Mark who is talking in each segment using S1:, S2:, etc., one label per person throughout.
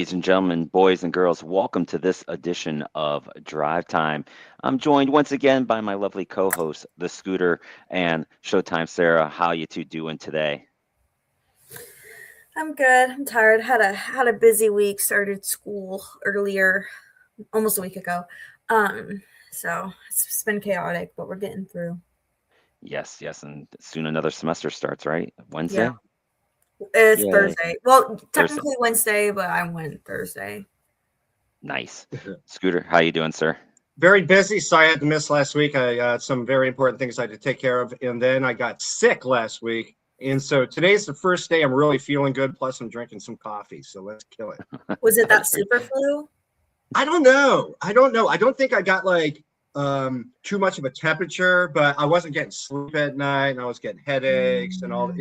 S1: Ladies and gentlemen, boys and girls, welcome to this edition of Drive Time. I'm joined once again by my lovely co-host, the Scooter and Showtime Sarah. How you two doing today?
S2: I'm good. I'm tired. Had a busy week. Started school earlier, almost a week ago. Um, so it's been chaotic, but we're getting through.
S1: Yes, yes, and soon another semester starts, right?
S2: Yeah,
S1: Wednesday?
S2: it's
S1: Yay.
S2: Thursday. Well,
S1: Thursday.
S2: technically Wednesday, but I went Thursday.
S1: Nice. Scooter, how you doing, sir?
S3: Very busy, so I had to miss last week. I had some very important things I had to take care of, and then I got sick last week. And so today's the first day I'm really feeling good. Plus, I'm drinking some coffee, so let's kill it.
S2: Was it that
S1: That's great.
S2: super flu?
S3: I don't know. I don't think I got like too much of a temperature, but I wasn't getting sleep at night, and I was getting headaches and all.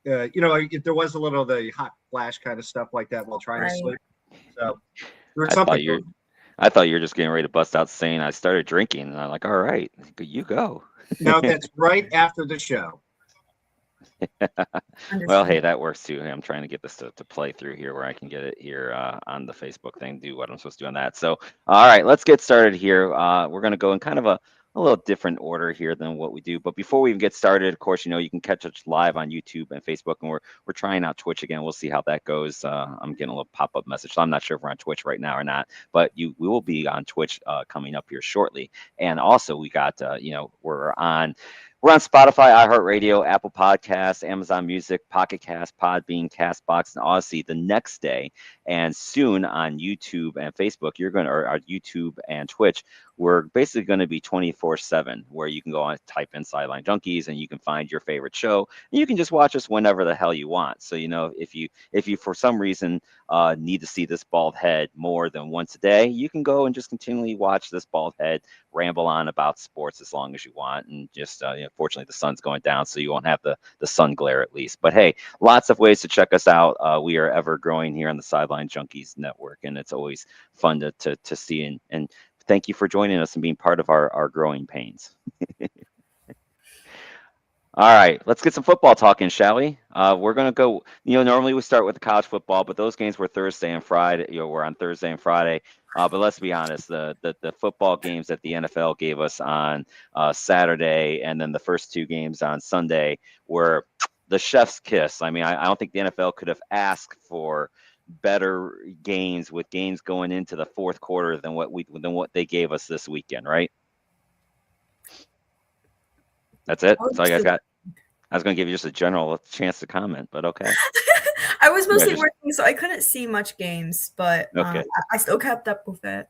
S3: There was a little of the hot flash kind of stuff like that while trying to
S2: Right.
S3: sleep. So there's
S1: I thought
S3: something.
S1: you're I thought you were just getting ready to bust out saying I started drinking, and I'm like, all right, you go.
S3: No, that's right after the show.
S1: Well, hey,
S2: Understand.
S1: that works too. Hey, I'm trying to get this to play through here where I can get it here on the Facebook thing, do what I'm supposed to do on that. So, all right, let's get started here. We're going to go in kind of a little different order here than what we do. But before we even get started, of course, you can catch us live on YouTube and Facebook, and we're trying out Twitch again. We'll see how that goes. I'm getting a little pop-up message, so I'm not sure if we're on Twitch right now or not. But we will be on Twitch coming up here shortly. And also, we got we're on Spotify, iHeartRadio, Apple Podcasts, Amazon Music, Pocket Cast, Podbean, Castbox, and Odyssey the next day. And soon on YouTube and Facebook, or YouTube and Twitch, we're basically going to be 24/7, where you can go on, type in Sideline Junkies, and you can find your favorite show. And you can just watch us whenever the hell you want. So, if you for some reason need to see this bald head more than once a day, you can go and just continually watch this bald head ramble on about sports as long as you want. And just, fortunately, the sun's going down, so you won't have the sun glare at least. But hey, lots of ways to check us out. We are ever growing here on the Sideline Junkies Network, and it's always fun to see. And thank you for joining us and being part of our growing pains. All right, let's get some football talking, shall we? We're gonna go. Normally we start with the college football, but those games were Thursday and Friday. We're on Thursday and Friday. But let's be honest, the football games that the NFL gave us on Saturday, and then the first two games on Sunday were the chef's kiss. I mean, I don't think the NFL could have asked for better games, with games going into the fourth quarter than what they gave us this weekend, right? That's it. That's all you guys got. I was going to give you just a general chance to comment, but okay.
S2: I was
S1: Yeah,
S2: mostly working, so I couldn't see much games, but
S1: okay.
S2: I still kept up with it.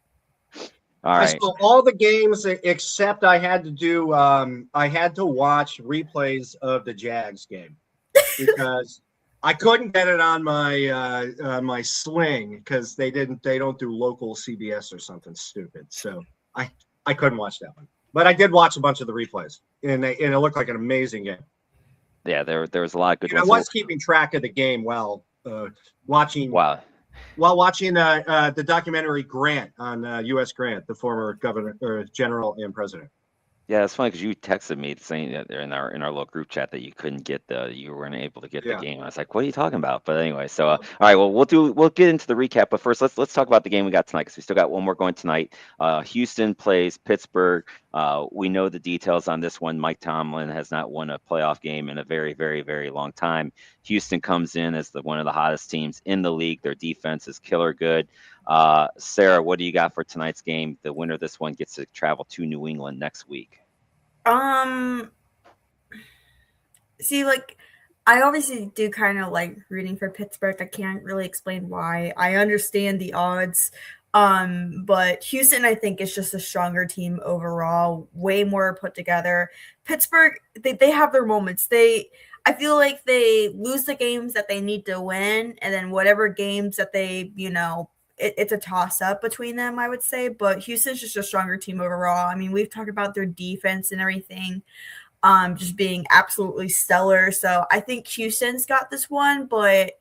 S1: All
S3: I
S1: right.
S3: saw all the games except I had to watch replays of the Jags game because I couldn't get it on my Sling because they don't do local CBS or something stupid. So I couldn't watch that one. But I did watch a bunch of the replays, and it looked like an amazing game.
S1: Yeah, there was a lot of good
S3: And I
S1: ones.
S3: was keeping track of the game while watching
S1: Wow.
S3: the documentary Grant on U.S. Grant, the former governor or general and president.
S1: Yeah, it's funny because you texted me saying that in our little group chat that you weren't able to get the
S3: Yeah.
S1: game. I was like, what are you talking about? But anyway, so all right, well we'll get into the recap, but first let's talk about the game we got tonight because we still got one more going tonight. Houston plays Pittsburgh. We know the details on this one. Mike Tomlin has not won a playoff game in a very, very, very long time. Houston comes in as one of the hottest teams in the league. Their defense is killer good. Sarah, what do you got for tonight's game? The winner of this one gets to travel to New England next week.
S2: See, like, I obviously do kind of like rooting for Pittsburgh. I can't really explain why. I understand the odds. But Houston, I think, is just a stronger team overall, way more put together. Pittsburgh, they have their moments. I feel like they lose the games that they need to win, and then whatever games that it's a toss up between them, I would say. But Houston's just a stronger team overall. I mean, we've talked about their defense and everything, just being absolutely stellar. So I think Houston's got this one, but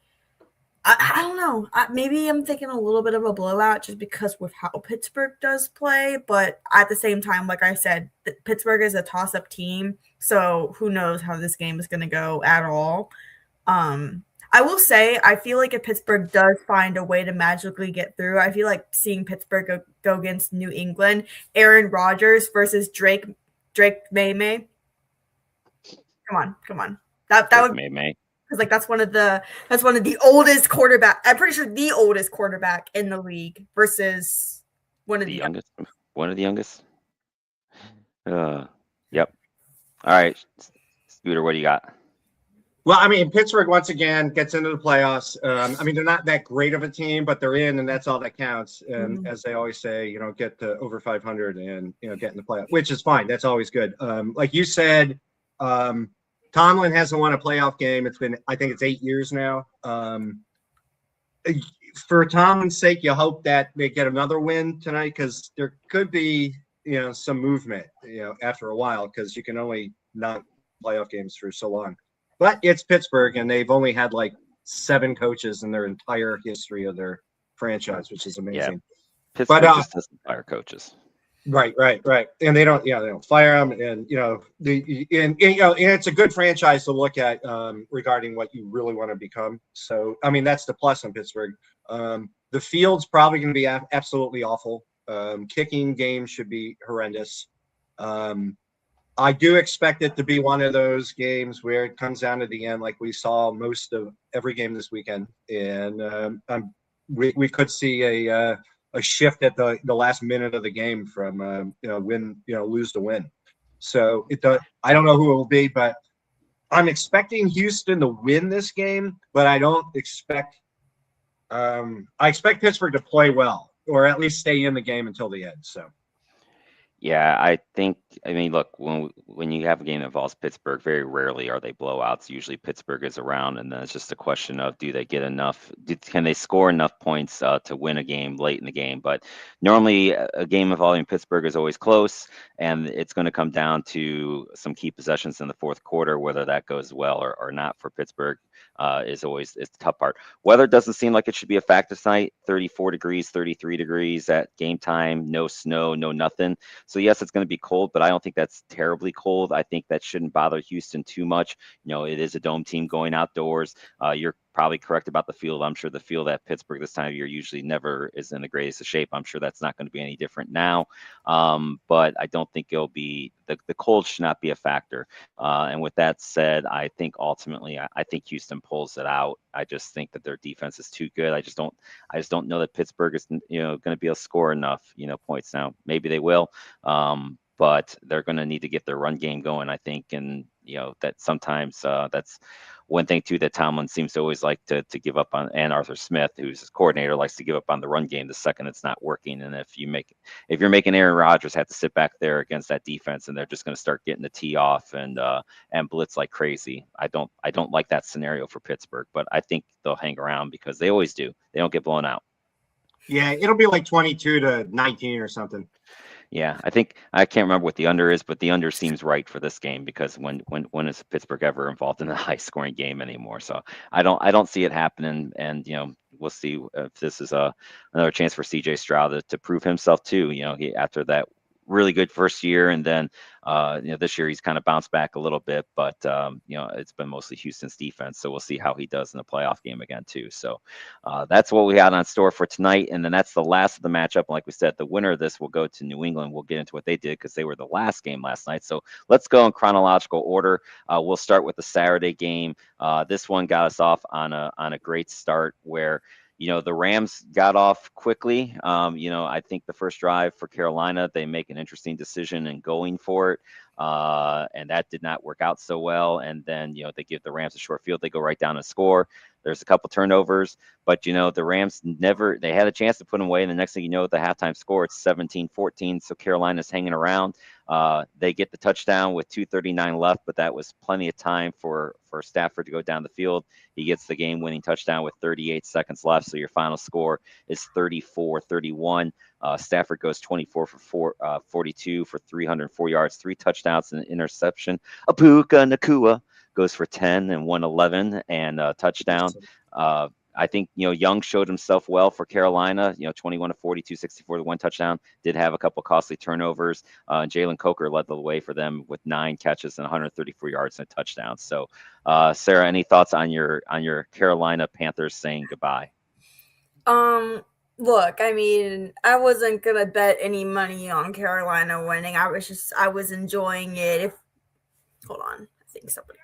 S2: I don't know. Maybe I'm thinking a little bit of a blowout just because with how Pittsburgh does play. But at the same time, like I said, Pittsburgh is a toss-up team. So who knows how this game is going to go at all. I will say, I feel like if Pittsburgh does find a way to magically get through, I feel like seeing Pittsburgh go against New England, Aaron Rodgers versus Drake May. Come on. That would
S1: May.
S2: because like that's one of the oldest quarterback. I'm pretty sure the oldest quarterback in the league versus one of the
S1: youngest. One of the youngest. Yep. All right, Scooter, what do you got?
S3: Well, I mean, Pittsburgh once again gets into the playoffs. I mean, they're not that great of a team, but they're in, and that's all that counts. And as they always say, get to over 500 and get in the playoffs, which is fine. That's always good. Like you said, Tomlin hasn't won a playoff game. It's been, I think, it's 8 years now. For Tomlin's sake, you hope that they get another win tonight because there could be some movement after a while because you can only not playoff games for so long. But it's Pittsburgh, and they've only had like 7 coaches in their entire history of thetheir franchise, which is amazing.
S1: Yeah. Pittsburgh just doesn't fire coaches.
S3: Right. And they don't fire them. And, it's a good franchise to look at regarding what you really want to become. So, I mean, that's the plus on Pittsburgh. The field's probably going to be absolutely awful. Kicking game should be horrendous. I do expect it to be one of those games where it comes down to the end, like we saw most of every game this weekend, and we could see a shift at the last minute of the game from lose to win. So I don't know who it will be, but I'm expecting Houston to win this game, but I don't expect. I expect Pittsburgh to play well, or at least stay in the game until the end. So.
S1: Yeah, I mean, look, when you have a game that involves Pittsburgh, very rarely are they blowouts. Usually Pittsburgh is around, and then it's just a question of do they get enough, can they score enough points to win a game late in the game? But normally a game involving Pittsburgh is always close, and it's going to come down to some key possessions in the fourth quarter, whether that goes well or not for Pittsburgh. Is the tough part. Weather doesn't seem like it should be a factor tonight. 34 degrees, 33 degrees at game time, no snow, no nothing. So yes, it's going to be cold, but I don't think that's terribly cold. I think that shouldn't bother Houston too much. It is a dome team going outdoors. You're probably correct about the field. I'm sure the field at Pittsburgh this time of year usually never is in the greatest of shape. I'm sure that's not going to be any different now. But I don't think it'll be the cold should not be a factor. And with that said, I think ultimately I think Houston pulls it out. I just think that their defense is too good. I just don't know that Pittsburgh is going to be able to score enough points. Now maybe they will. But they're going to need to get their run game going, I think. And, that sometimes that's one thing, too, that Tomlin seems to always like to give up on, and Arthur Smith, who's his coordinator, likes to give up on the run game the second it's not working. And if you're making Aaron Rodgers have to sit back there against that defense and they're just going to start getting the tee off and blitz like crazy, I don't like that scenario for Pittsburgh. But I think they'll hang around because they always do. They don't get blown out. Yeah,
S3: it'll be like 22-19 or something.
S1: Yeah, I think I can't remember what the under is, but the under seems right for this game because when is Pittsburgh ever involved in a high scoring game anymore? So I don't see it happening, and we'll see if this is another chance for CJ Stroud to prove himself too. He after that really good first year, and then this year he's kind of bounced back a little bit, but it's been mostly Houston's defense, so we'll see how he does in the playoff game again too. So that's what we had on store for tonight, and then that's the last of the matchup. Like we said, the winner of this will go to New England. We'll get into what they did because they were the last game last night. So let's go in chronological order. We'll start with the Saturday game. This one got us off on a great start where the Rams got off quickly. I think the first drive for Carolina, they make an interesting decision in going for it. And that did not work out so well. And then, they give the Rams a short field. They go right down and score. There's a couple turnovers, but the Rams they had a chance to put them away. And the next thing you know, the halftime score, it's 17-14. So Carolina's hanging around. They get the touchdown with 2:39 left, but that was plenty of time for Stafford to go down the field. He gets the game-winning touchdown with 38 seconds left. So your final score is 34-31. Stafford goes 24 for 42 for 304 yards, 3 touchdowns and an interception. Apuka Nakua goes for 10 and 111 and a touchdown. I think, Young showed himself well for Carolina, 21 of 42, 64 to 1 touchdown, did have a couple costly turnovers. Jalen Coker led the way for them with 9 catches and 134 yards and a touchdown. So, Sarah, any thoughts on your Carolina Panthers saying goodbye?
S2: Look, I mean, I wasn't gonna bet any money on Carolina winning. I was enjoying it. Hold on, I think somebody.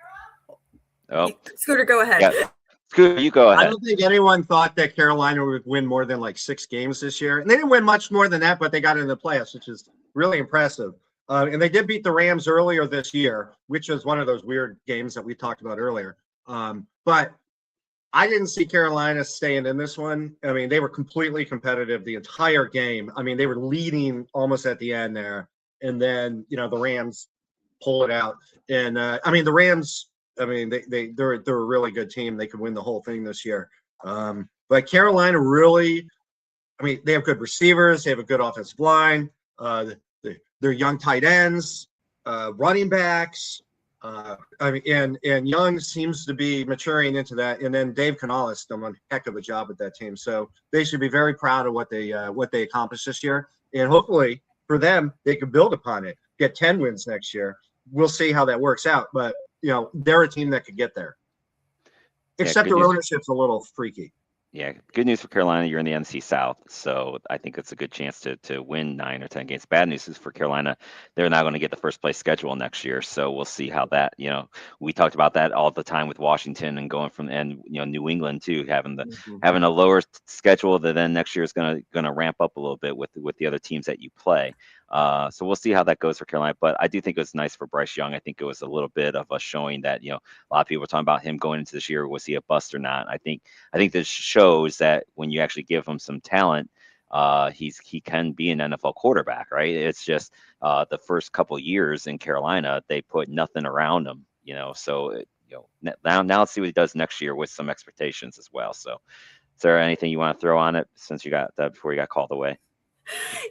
S1: Oh,
S2: Scooter, go ahead.
S1: yeah. Scooter, you go ahead.
S3: I don't think anyone thought that Carolina would win more than like 6 games this year. And they didn't win much more than that, but they got into the playoffs, which is really impressive. And they did beat the Rams earlier this year, which was one of those weird games that we talked about earlier. But I didn't see Carolina staying in this one. I mean, they were completely competitive the entire game. I mean, they were leading almost at the end there. And then, the Rams pull it out. And the Rams, they're a really good team. They could win the whole thing this year. But Carolina really, they have good receivers. They have a good offensive line. They're young tight ends, running backs. And Young seems to be maturing into that. And then Dave Canales done a heck of a job with that team. So they should be very proud of what they accomplished this year. And hopefully for them, they can build upon it, get 10 wins next year. We'll see how that works out. But, they're a team that could get there. Except their ownership's a little freaky.
S1: Yeah, good news for Carolina. You're in the NFC South, so I think it's a good chance to win 9 or 10 games. Bad news is for Carolina, they're not going to get the first place schedule next year, so we'll see how that. We talked about that all the time with Washington and going from New England too, having a lower schedule that then next year is going to ramp up a little bit with the other teams that you play. So we'll see how that goes for Carolina. But I do think it was nice for Bryce Young. I think it was a little bit of a showing that a lot of people were talking about him going into this year. Was he a bust or not? I think this shows that when you actually give him some talent, he can be an NFL quarterback, right? It's just the first couple years in Carolina, they put nothing around him, So now let's see what he does next year with some expectations as well. So, is there anything you want to throw on it since you got that before you got called away?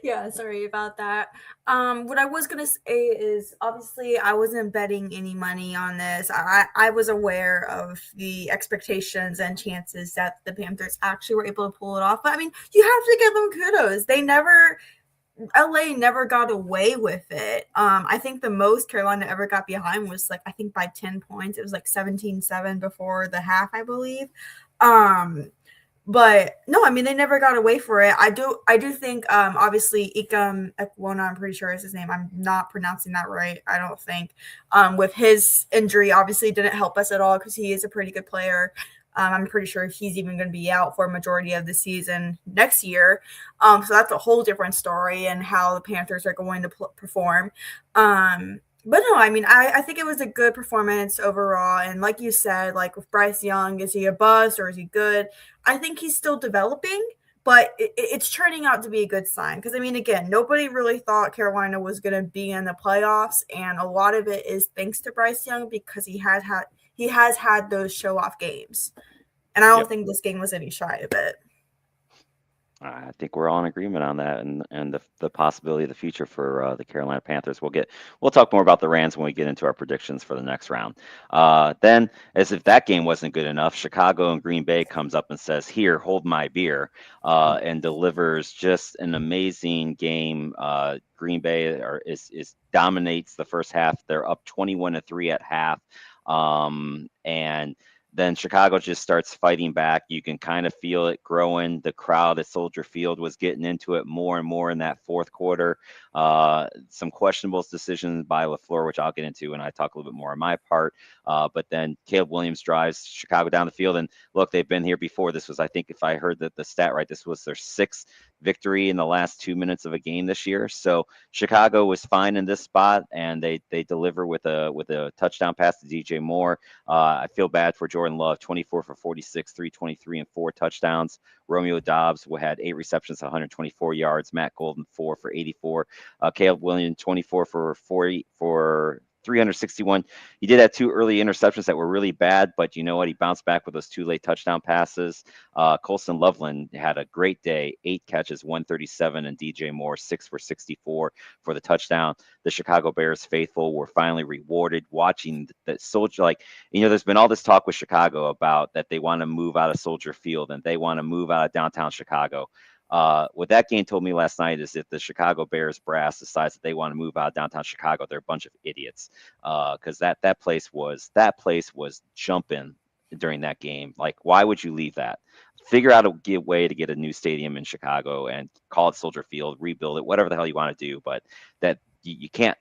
S2: Yeah, sorry about that. What I was gonna say is obviously I wasn't betting any money on this. I was aware of the expectations and chances that the Panthers actually were able to pull it off. But you have to give them kudos. LA never got away with it. I think the most Carolina ever got behind was I think by 10 points. It was 17-7 before the half, I believe. But no, they never got away for it. I do think, obviously, Ikem Ekwona, I'm pretty sure is his name. I'm not pronouncing that right, I don't think. With his injury, obviously didn't help us at all because he is a pretty good player. I'm pretty sure he's even going to be out for a majority of the season next year. So that's a whole different story and how the Panthers are going to perform. But no, I think it was a good performance overall. And like you said, with Bryce Young, is he a bust or is he good? I think he's still developing, but it's turning out to be a good sign. Because, again, nobody really thought Carolina was going to be in the playoffs. And a lot of it is thanks to Bryce Young because he has had those show-off games. And I don't think this game was any shy of it.
S1: I think we're all in agreement on that, and the possibility of the future for the Carolina Panthers. We'll talk more about the Rams when we get into our predictions for the next round. Then, as if that game wasn't good enough, Chicago and Green Bay comes up and says, "Here, hold my beer," and delivers just an amazing game. Green Bay dominates the first half. They're up 21-3 at half, and then Chicago just starts fighting back. You can kind of feel it growing. The crowd at Soldier Field was getting into it more and more in that fourth quarter. Some questionable decisions by LaFleur, which I'll get into when I talk a little bit more on my part. But then Caleb Williams drives Chicago down the field. And look, they've been here before. This was, I think, if I heard the stat right, this was their 6th victory in the last 2 minutes of a game this year. So Chicago was fine in this spot, and they deliver with a touchdown pass to DJ Moore. I feel bad for Jordan Love, 24 for 46, 323 and 4 touchdowns. Romeo Dobbs had 8 receptions, 124 yards. Matt Golden, 4 for 84. Caleb Williams, 24 for 361. He did have 2 early interceptions that were really bad, but you know what? He bounced back with those 2 late touchdown passes. Colson Loveland had a great day, 8 catches, 137, and DJ Moore 6 for 64 for the touchdown. The Chicago Bears faithful were finally rewarded watching the Soldier. Like, you know, there's been all this talk with Chicago about that they want to move out of Soldier Field and they want to move out of downtown Chicago. What that game told me last night is if the Chicago Bears brass decides that they want to move out of downtown Chicago, they're a bunch of idiots. Because that place was jumping during that game. Like, why would you leave that? Figure out a way to get a new stadium in Chicago and call it Soldier Field, rebuild it, whatever the hell you want to do. But that you can't.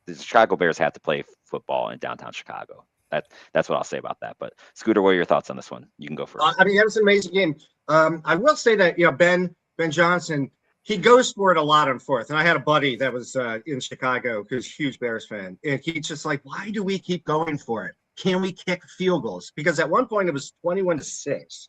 S1: The Chicago Bears have to play football in downtown Chicago. That's what I'll say about that. But Scooter, what are your thoughts on this one? You can go first.
S3: I mean, that was an amazing game. I will say that, you know, Ben Johnson, he goes for it a lot on fourth. And I had a buddy that was in Chicago who's a huge Bears fan. And he's just like, why do we keep going for it? Can we kick field goals? Because at one point it was 21-6.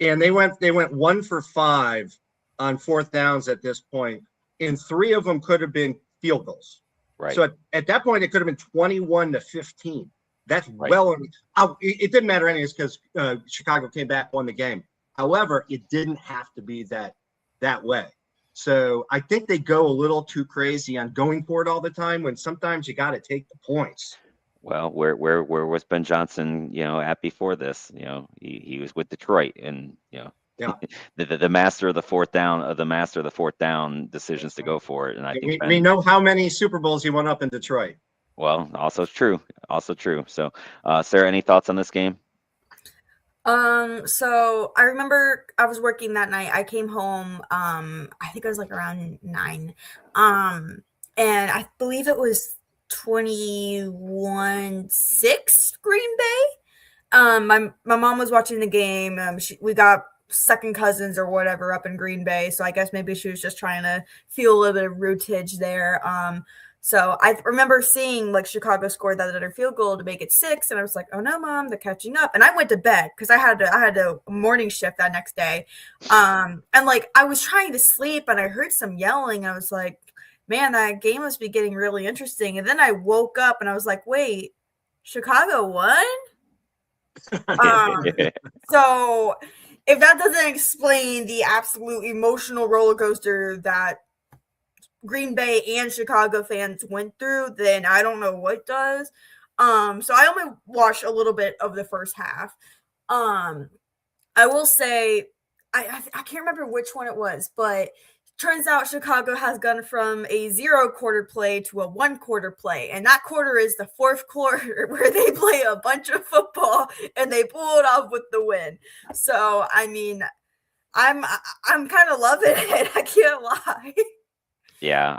S3: And they went 1 for 5 on 4th downs at this point. And 3 of them could have been field goals.
S1: Right.
S3: So at that point, it could have been 21-15. That's
S1: right.
S3: It didn't matter anyways because Chicago came back, won the game. However, it didn't have to be that way. So I think they go a little too crazy on going for it all the time when sometimes you got to take the points.
S1: Well, where was Ben Johnson, you know, at before this? You know, he was with Detroit, and you know,
S3: yeah,
S1: the master of the 4th down decisions to go for it. And I think
S3: we know how many Super Bowls he won up in Detroit.
S1: Well, also true. So, Sarah, any thoughts on this game?
S2: So I remember I was working that night. I came home, I think it was like around 9. And I believe it was 21-6 Green Bay. My mom was watching the game. We got second cousins or whatever up in Green Bay. So I guess maybe she was just trying to feel a little bit of rootage there. So I remember seeing like Chicago scored that other field goal to make it 6, and I was like, "Oh no, Mom, they're catching up." And I went to bed because I had a morning shift that next day. And like I was trying to sleep, and I heard some yelling. I was like, "Man, that game must be getting really interesting." And then I woke up, and I was like, "Wait, Chicago won?" So if that doesn't explain the absolute emotional roller coaster that Green Bay and Chicago fans went through, then I don't know what does. So I only watched a little bit of the first half. I will say I can't remember which one it was, but turns out Chicago has gone from a 0 quarter play to a 1 quarter play, and that quarter is the 4th quarter where they play a bunch of football and they pull it off with the win. So I mean, I'm kind of loving it. I can't lie.
S1: Yeah,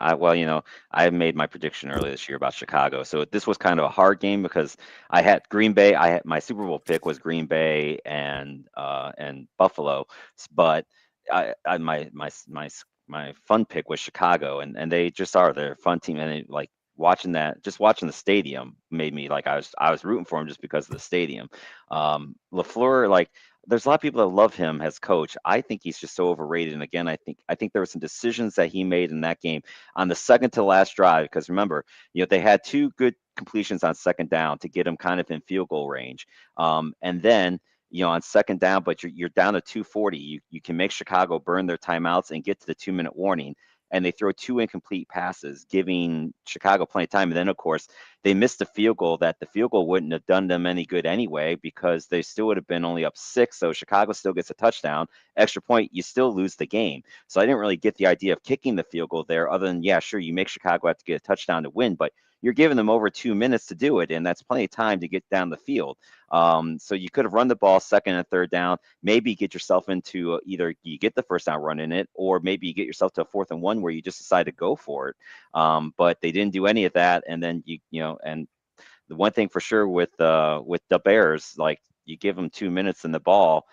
S1: I made my prediction earlier this year about Chicago. So this was kind of a hard game because I had Green Bay. My Super Bowl pick was Green Bay and Buffalo, but my fun pick was Chicago, and they're a fun team, and like watching the stadium made me like I was rooting for him just because of the stadium. LaFleur, like, there's a lot of people that love him as coach. I think he's just so overrated. And again, I think there were some decisions that he made in that game on the second to last drive. Because remember, they had 2 good completions on 2nd down to get him kind of in field goal range. And then, on 2nd down, but you're down to 2:40. You can make Chicago burn their timeouts and get to the 2-minute warning. And they throw 2 incomplete passes, giving Chicago plenty of time. And then, of course, they missed a field goal that the field goal wouldn't have done them any good anyway because they still would have been only up 6. So Chicago still gets a touchdown. Extra point, you still lose the game. So I didn't really get the idea of kicking the field goal there other than, yeah, sure, you make Chicago have to get a touchdown to win, but you're giving them over 2 minutes to do it, and that's plenty of time to get down the field. So you could have run the ball 2nd and 3rd down, maybe get yourself into either you get the 1st down run in it, or maybe you get yourself to a 4th and 1 where you just decide to go for it. But they didn't do any of that. And then and the one thing for sure with the Bears, like you give them 2 minutes in the ball,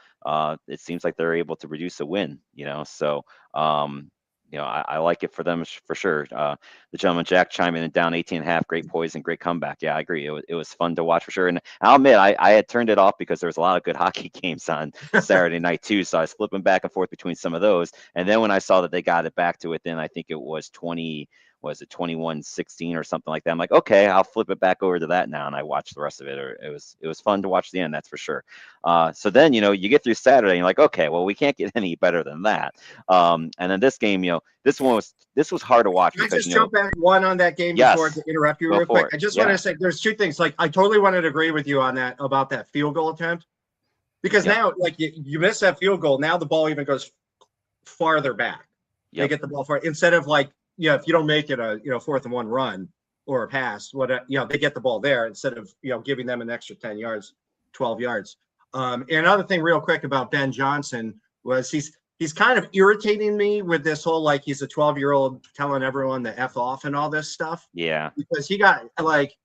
S1: it seems like they're able to produce a win. So. I like it for them for sure. The gentleman Jack chiming in down 18.5, great poise and great comeback. Yeah, I agree. It was fun to watch for sure. And I'll admit, I had turned it off because there was a lot of good hockey games on Saturday night too. So I was flipping back and forth between some of those. And then when I saw that they got it back to within, I think it was 20, was it 21-16 or something like that. I'm like, okay, I'll flip it back over to that now, and I watched the rest of it. Or it was fun to watch the end, that's for sure. So then you get through Saturday, and you're like, okay, well, we can't get any better than that. And then this game, this was hard to watch
S3: Can I
S1: because
S3: just jump back one on that game before
S1: yes,
S3: to interrupt you
S1: go
S3: real
S1: for
S3: quick?
S1: it.
S3: I just
S1: Yeah.
S3: want to say there's two things. Like, I totally wanted to agree with you on that about that field goal attempt, because
S1: Yep.
S3: now, like, you miss that field goal, now the ball even goes farther back. They
S1: Yep.
S3: get the ball far instead of, like, if you don't make it a 4th and 1 run or a pass, they get the ball there instead of giving them an extra 10 yards, 12 yards. And another thing real quick about Ben Johnson was he's kind of irritating me with this whole, like, he's a 12-year-old telling everyone to F off and all this stuff.
S1: Yeah.
S3: Because he got, like,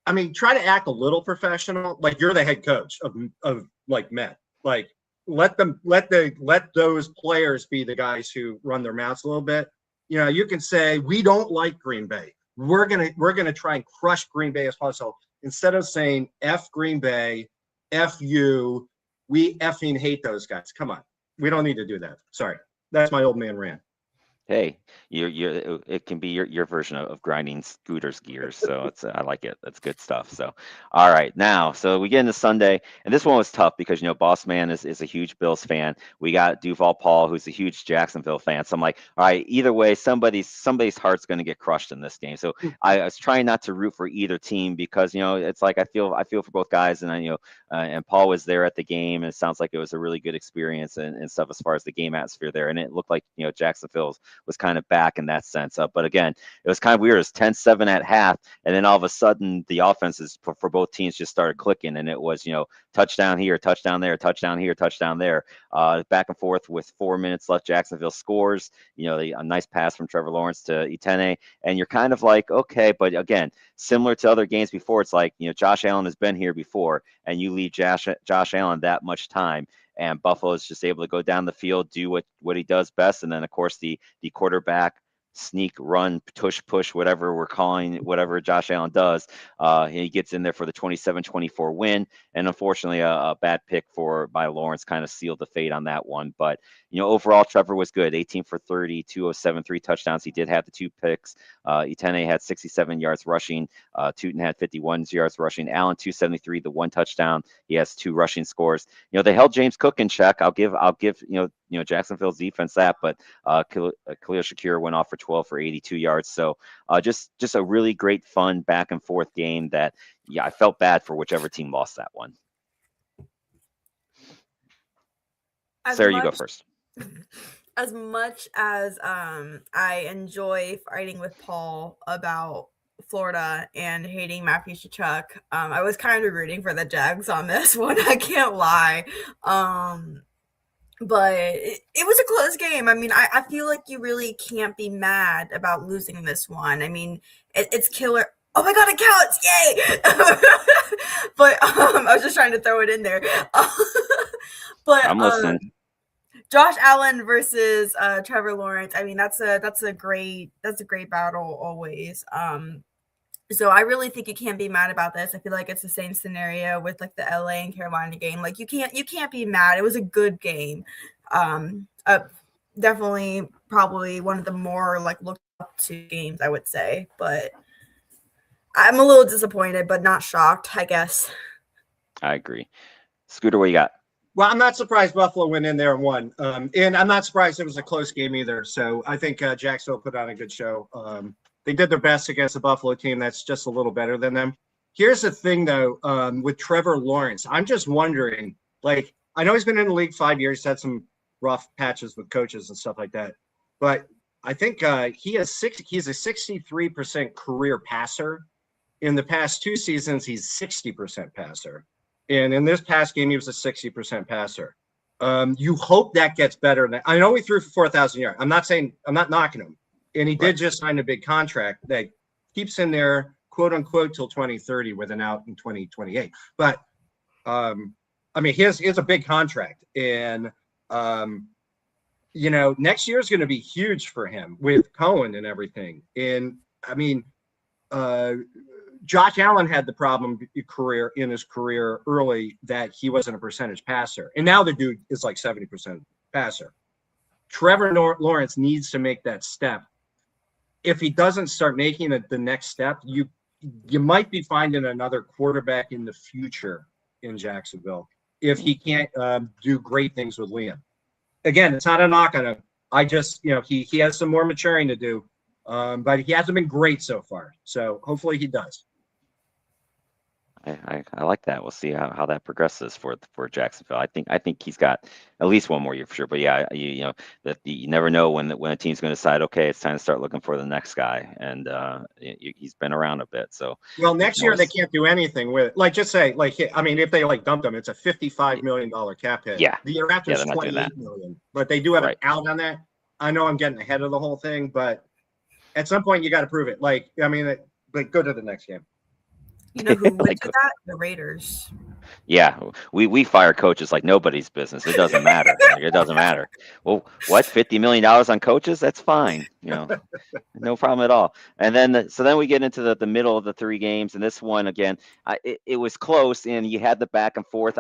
S3: I mean, try to act a little professional. Like, you're the head coach of like, Met. Like, let those players be the guys who run their mouths a little bit. You can say, we don't like Green Bay. We're gonna try and crush Green Bay as possible. Instead of saying F Green Bay, F you, we effing hate those guys. Come on. We don't need to do that. Sorry. That's my old man rant.
S1: Hey, it can be your version of grinding Scooter's gears. So I like it. That's good stuff. So, all right, now, so we get into Sunday, and this one was tough because Boss Man is a huge Bills fan. We got Duval Paul, who's a huge Jacksonville fan. So I'm like, all right, either way, somebody's heart's going to get crushed in this game. So I was trying not to root for either team because it's like I feel for both guys, and and Paul was there at the game, and it sounds like it was a really good experience and stuff as far as the game atmosphere there, and it looked like Jacksonville's was kind of back in that sense. But again, it was kind of weird. It was 10-7 at half, and then all of a sudden the offenses for both teams just started clicking, and it was touchdown here, touchdown there, touchdown here, touchdown there, back and forth with 4 minutes left. Jacksonville scores. A nice pass from Trevor Lawrence to Itene, and you're kind of like, okay, but again, similar to other games before, it's like Josh Allen has been here before, and you leave Josh Allen that much time, and Buffalo is just able to go down the field, do what he does best, and then of course the quarterback sneak, run, push, whatever we're calling, whatever Josh Allen does, he gets in there for the 27-24 win. And unfortunately, a bad pick by Lawrence kind of sealed the fate on that one. But overall, Trevor was good. 18 for 30, 207, 3 touchdowns. He did have the 2 picks. Itene had 67 yards rushing. Tootin had 51 yards rushing. Allen 273, the 1 touchdown. He has 2 rushing scores. They held James Cook in check. I'll give Jacksonville's defense that, but Khalil Shakir went off for 12 for 82 yards. So just a really great, fun back and forth game that, I felt bad for whichever team lost that one. Sarah, you go first.
S2: As much as I enjoy fighting with Paul about Florida and hating Matthew Tkachuk, I was kind of rooting for the Jags on this one. I can't lie. But it was a close game. I mean, I feel like you really can't be mad about losing this one. I mean, it's killer. Oh my God, it counts. Yay. But I was just trying to throw it in there. But
S1: I'm listening.
S2: Josh Allen versus Trevor Lawrence. I mean, that's a great battle always. So I really think you can't be mad about this. I feel like it's the same scenario with like the LA and Carolina game. Like you can't be mad. It was a good game. Definitely probably one of the more like looked up to games, I would say. But I'm a little disappointed, but not shocked, I guess.
S1: I agree. Scooter, what you got?
S3: Well, I'm not surprised Buffalo went in there and won. And I'm not surprised it was a close game either. So I think Jacksonville put on a good show. They did their best against a Buffalo team that's just a little better than them. Here's the thing, though, with Trevor Lawrence. I'm just wondering, like, I know he's been in the league 5 years, had some rough patches with coaches and stuff like that. But I think he's a 63% career passer. In the past 2 seasons, he's 60% passer. And in this past game, he was a 60% passer. You hope that gets better. I know he threw for 4,000 yards. I'm not knocking him. And he did just sign a big contract that keeps him there, quote unquote, till 2030 with an out in 2028. But I mean, he has a big contract, and next year is going to be huge for him with Cohen and everything. And I mean, Josh Allen had the problem in his career early that he wasn't a percentage passer, and now the dude is like 70% passer. Trevor Lawrence needs to make that step. if he doesn't start making the next step, you might be finding another quarterback in the future in Jacksonville if he can't do great things with Liam. Again, it's not a knock on him. I just, he has some more maturing to do, but he hasn't been great so far. So hopefully he does.
S1: I like that. We'll see how that progresses for Jacksonville. I think he's got at least one more year for sure. But yeah, that you never know when a team's going to decide, okay, it's time to start looking for the next guy, and he's been around a bit. So
S3: next year they can't do anything with it. Like, just say, like, I mean, if they dumped him, it's a $55 million cap hit.
S1: Yeah.
S3: The year after it's $28 million, but they do have an out on that. I know I'm getting ahead of the whole thing, but at some point you got to prove it. Like, I mean, go to the next game.
S2: You know who would do that? The Raiders.
S1: Yeah, we fire coaches like nobody's business. It doesn't matter. It doesn't matter. Well, what, $50 million on coaches? That's fine. No problem at all. And then then we get into the middle of the 3 games, and this one again, it was close, and you had the back and forth.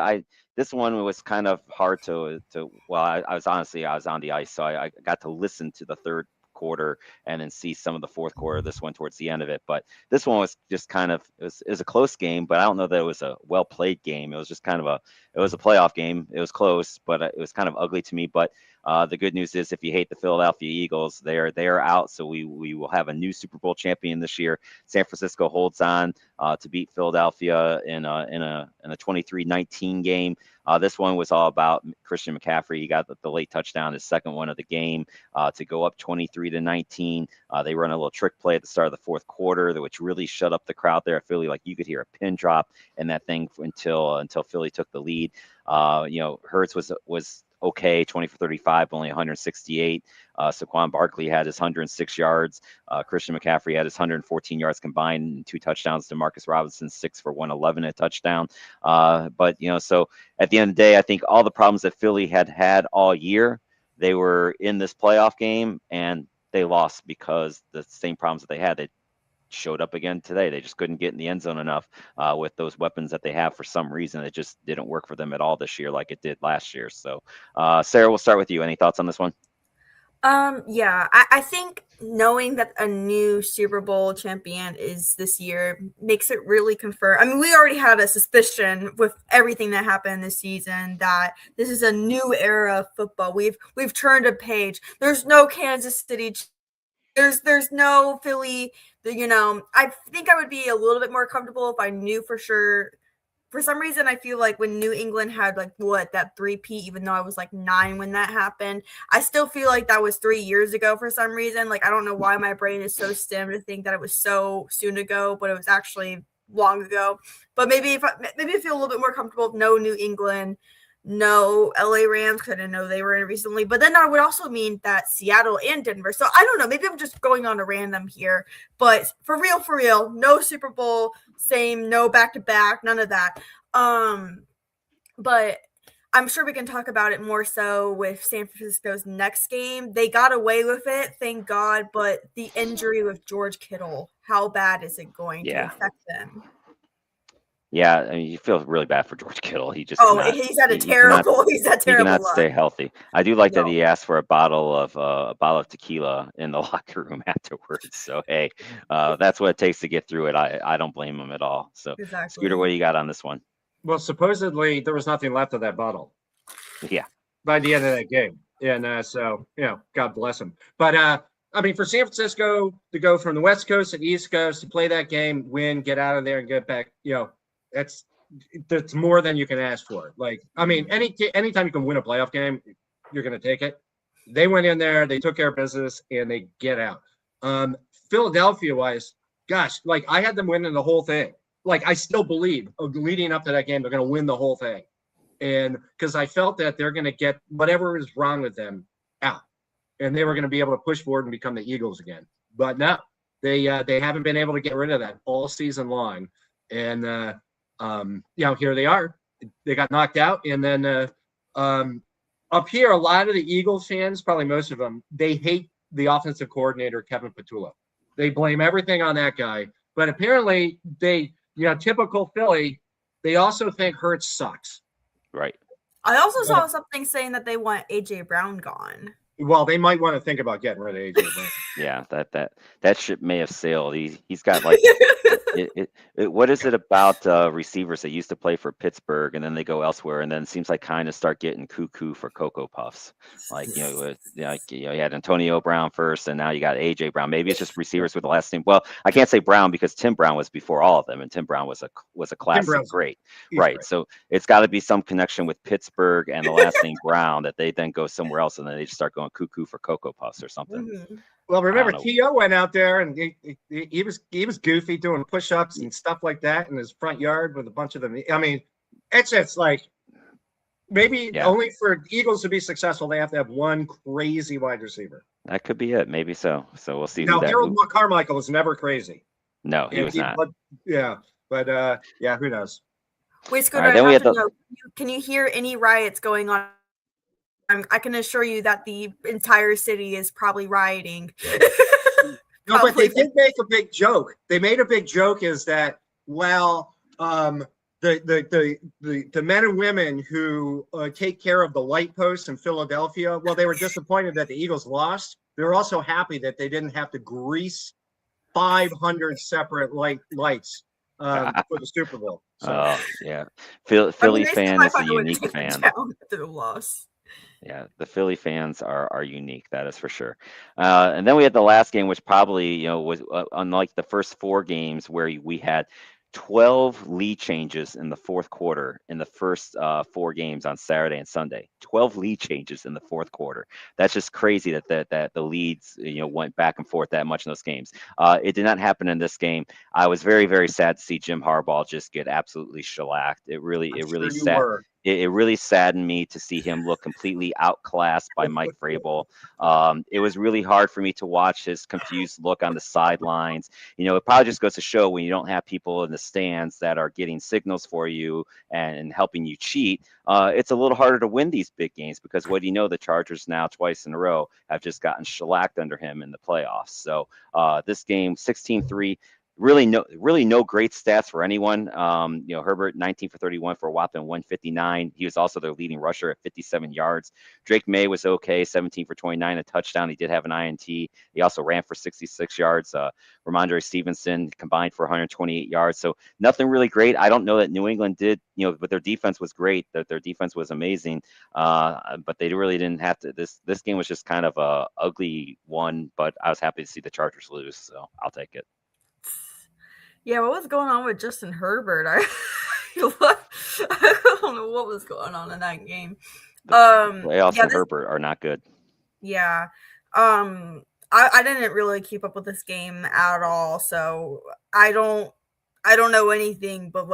S1: This one was kind of hard to. Well, I was on the ice, so I got to listen to the third quarter and then see some of the fourth quarter, this one towards the end of it. But this one was just kind of, it was a close game, but I don't know that it was a well played game. It was just kind of it was a playoff game. It was close, but it was kind of ugly to me. But the good news is, if you hate the Philadelphia Eagles, they are out. So we will have a new Super Bowl champion this year. San Francisco holds on to beat Philadelphia in a 23-19 game. This one was all about Christian McCaffrey. He got the late touchdown, his second one of the game, to go up 23-19. They run a little trick play at the start of the fourth quarter, which really shut up the crowd there at Philly. Like, you could hear a pin drop in that thing until Philly took the lead. Hurts was okay, 20 for 35, only 168. Saquon Barkley had his 106 yards. Christian McCaffrey had his 114 yards combined, and 2 touchdowns. Demarcus Robinson, 6 for 111, a touchdown. But so at the end of the day, I think all the problems that Philly had all year, they were in this playoff game, and they lost because the same problems that they had, they showed up again today. They just couldn't get in the end zone enough with those weapons that they have. For some reason, it just didn't work for them at all this year like it did last year. So Sarah, we'll start with you. Any thoughts on this one?
S2: Yeah, I think knowing that a new Super Bowl champion is this year makes it really confirm. I mean, we already had a suspicion with everything that happened this season that this is a new era of football. We've turned a page. There's no Kansas City. There's no Philly. I think I would be a little bit more comfortable if I knew for sure. For some reason, I feel like when New England had that 3-peat, even though I was 9 when that happened, I still feel like that was 3 years ago for some reason. I don't know why my brain is so stemmed to think that it was so soon ago, but it was actually long ago. But maybe I feel a little bit more comfortable with no New England, no LA Rams, because I didn't know they were in recently. But then that would also mean that Seattle and Denver. So I don't know. Maybe I'm just going on a random here. But for real, no Super Bowl, no back-to-back, none of that. But I'm sure we can talk about it more so with San Francisco's next game. They got away with it, thank God. But the injury with George Kittle, how bad is it going to affect them?
S1: Yeah, I mean, you feel really bad for George Kittle. He just
S2: he's had a terrible. He's had terrible.
S1: He cannot stay healthy. I do like that he asked for a bottle of tequila in the locker room afterwards. So hey, that's what it takes to get through it. I don't blame him at all. So exactly. Scooter, what do you got on this one?
S3: Well, supposedly there was nothing left of that bottle.
S1: Yeah.
S3: By the end of that game, and so God bless him. But I mean, for San Francisco to go from the West Coast to the East Coast to play that game, win, get out of there, and get back, that's more than you can ask for. I mean, anytime you can win a playoff game, you're going to take it. They went in there, they took care of business, and they get out. Philadelphia-wise, gosh, I had them winning the whole thing. I still believe leading up to that game, they're going to win the whole thing. And because I felt that they're going to get whatever is wrong with them out, and they were going to be able to push forward and become the Eagles again. But no, they haven't been able to get rid of that all season long. And here they are. They got knocked out, and then up here, a lot of the Eagles fans, probably most of them, they hate the offensive coordinator Kevin Patullo. They blame everything on that guy. But apparently, typical Philly, they also think Hurts sucks.
S1: Right.
S2: I also saw something saying that they want AJ Brown gone.
S3: Well, they might want to think about getting rid of AJ Brown.
S1: Yeah, that ship may have sailed. He's got like what is it about receivers that used to play for Pittsburgh and then they go elsewhere and then it seems like kind of start getting cuckoo for Cocoa Puffs. Like you had Antonio Brown first and now you got AJ Brown. Maybe it's just receivers with the last name. Well, I can't say Brown because Tim Brown was before all of them and Tim Brown was a classic
S3: Brown's
S1: great.
S3: He's
S1: Right.
S3: great.
S1: So it's got to be some connection with Pittsburgh and the last name Brown that they then go somewhere else and then they just start going cuckoo for Cocoa Puffs or something.
S2: Mhm.
S3: Well, remember
S1: know.
S3: T.O. went out there and he was goofy doing push-ups and stuff like that in his front yard with a bunch of them. I mean, it's just like maybe only for Eagles to be successful, they have to have one crazy wide receiver.
S1: That could be it. Maybe so. So we'll see.
S3: Now, Harold Carmichael was never crazy.
S1: No, he was not.
S3: But who knows?
S2: Wait, Scooter, I have to know, can you hear any riots going on? I can assure you that the entire city is probably rioting.
S3: No, but they did make a big joke. They made a big joke is that, well, the men and women who take care of the light posts in Philadelphia, well, they were disappointed that the Eagles lost. They were also happy that they didn't have to grease 500 separate lights for the Super Bowl. So.
S1: Oh, yeah. Philly fan is a unique fan.
S2: The loss.
S1: Yeah, the Philly fans are unique, that is for sure. And then we had the last game, which probably, was unlike the first 4 games where we had 12 lead changes in the fourth quarter in the first 4 games on Saturday and Sunday. 12 lead changes in the fourth quarter. That's just crazy that the leads went back and forth that much in those games. It did not happen in this game. I was very, very sad to see Jim Harbaugh just get absolutely shellacked. It really sad. It really saddened me to see him look completely outclassed by Mike Vrabel. It was really hard for me to watch his confused look on the sidelines. It probably just goes to show when you don't have people in the stands that are getting signals for you and helping you cheat, it's a little harder to win these big games because what do you know, the Chargers now twice in a row have just gotten shellacked under him in the playoffs. So this game, 16-3. Really no great stats for anyone. Herbert 19 for 31 for a whopping 159. He was also their leading rusher at 57 yards. Drake May was okay, 17 for 29, a touchdown. He did have an INT. He also ran for 66 yards. Ramondre Stevenson combined for 128 yards. So nothing really great. I don't know that New England did, but their defense was great. Their defense was amazing. But they really didn't have to. This game was just kind of a ugly one. But I was happy to see the Chargers lose, so I'll take it.
S2: Yeah, what was going on with Justin Herbert? I don't know what was going on in that game.
S1: Playoffs and Herbert are not good.
S2: Yeah. I didn't really keep up with this game at all, so I don't know anything, but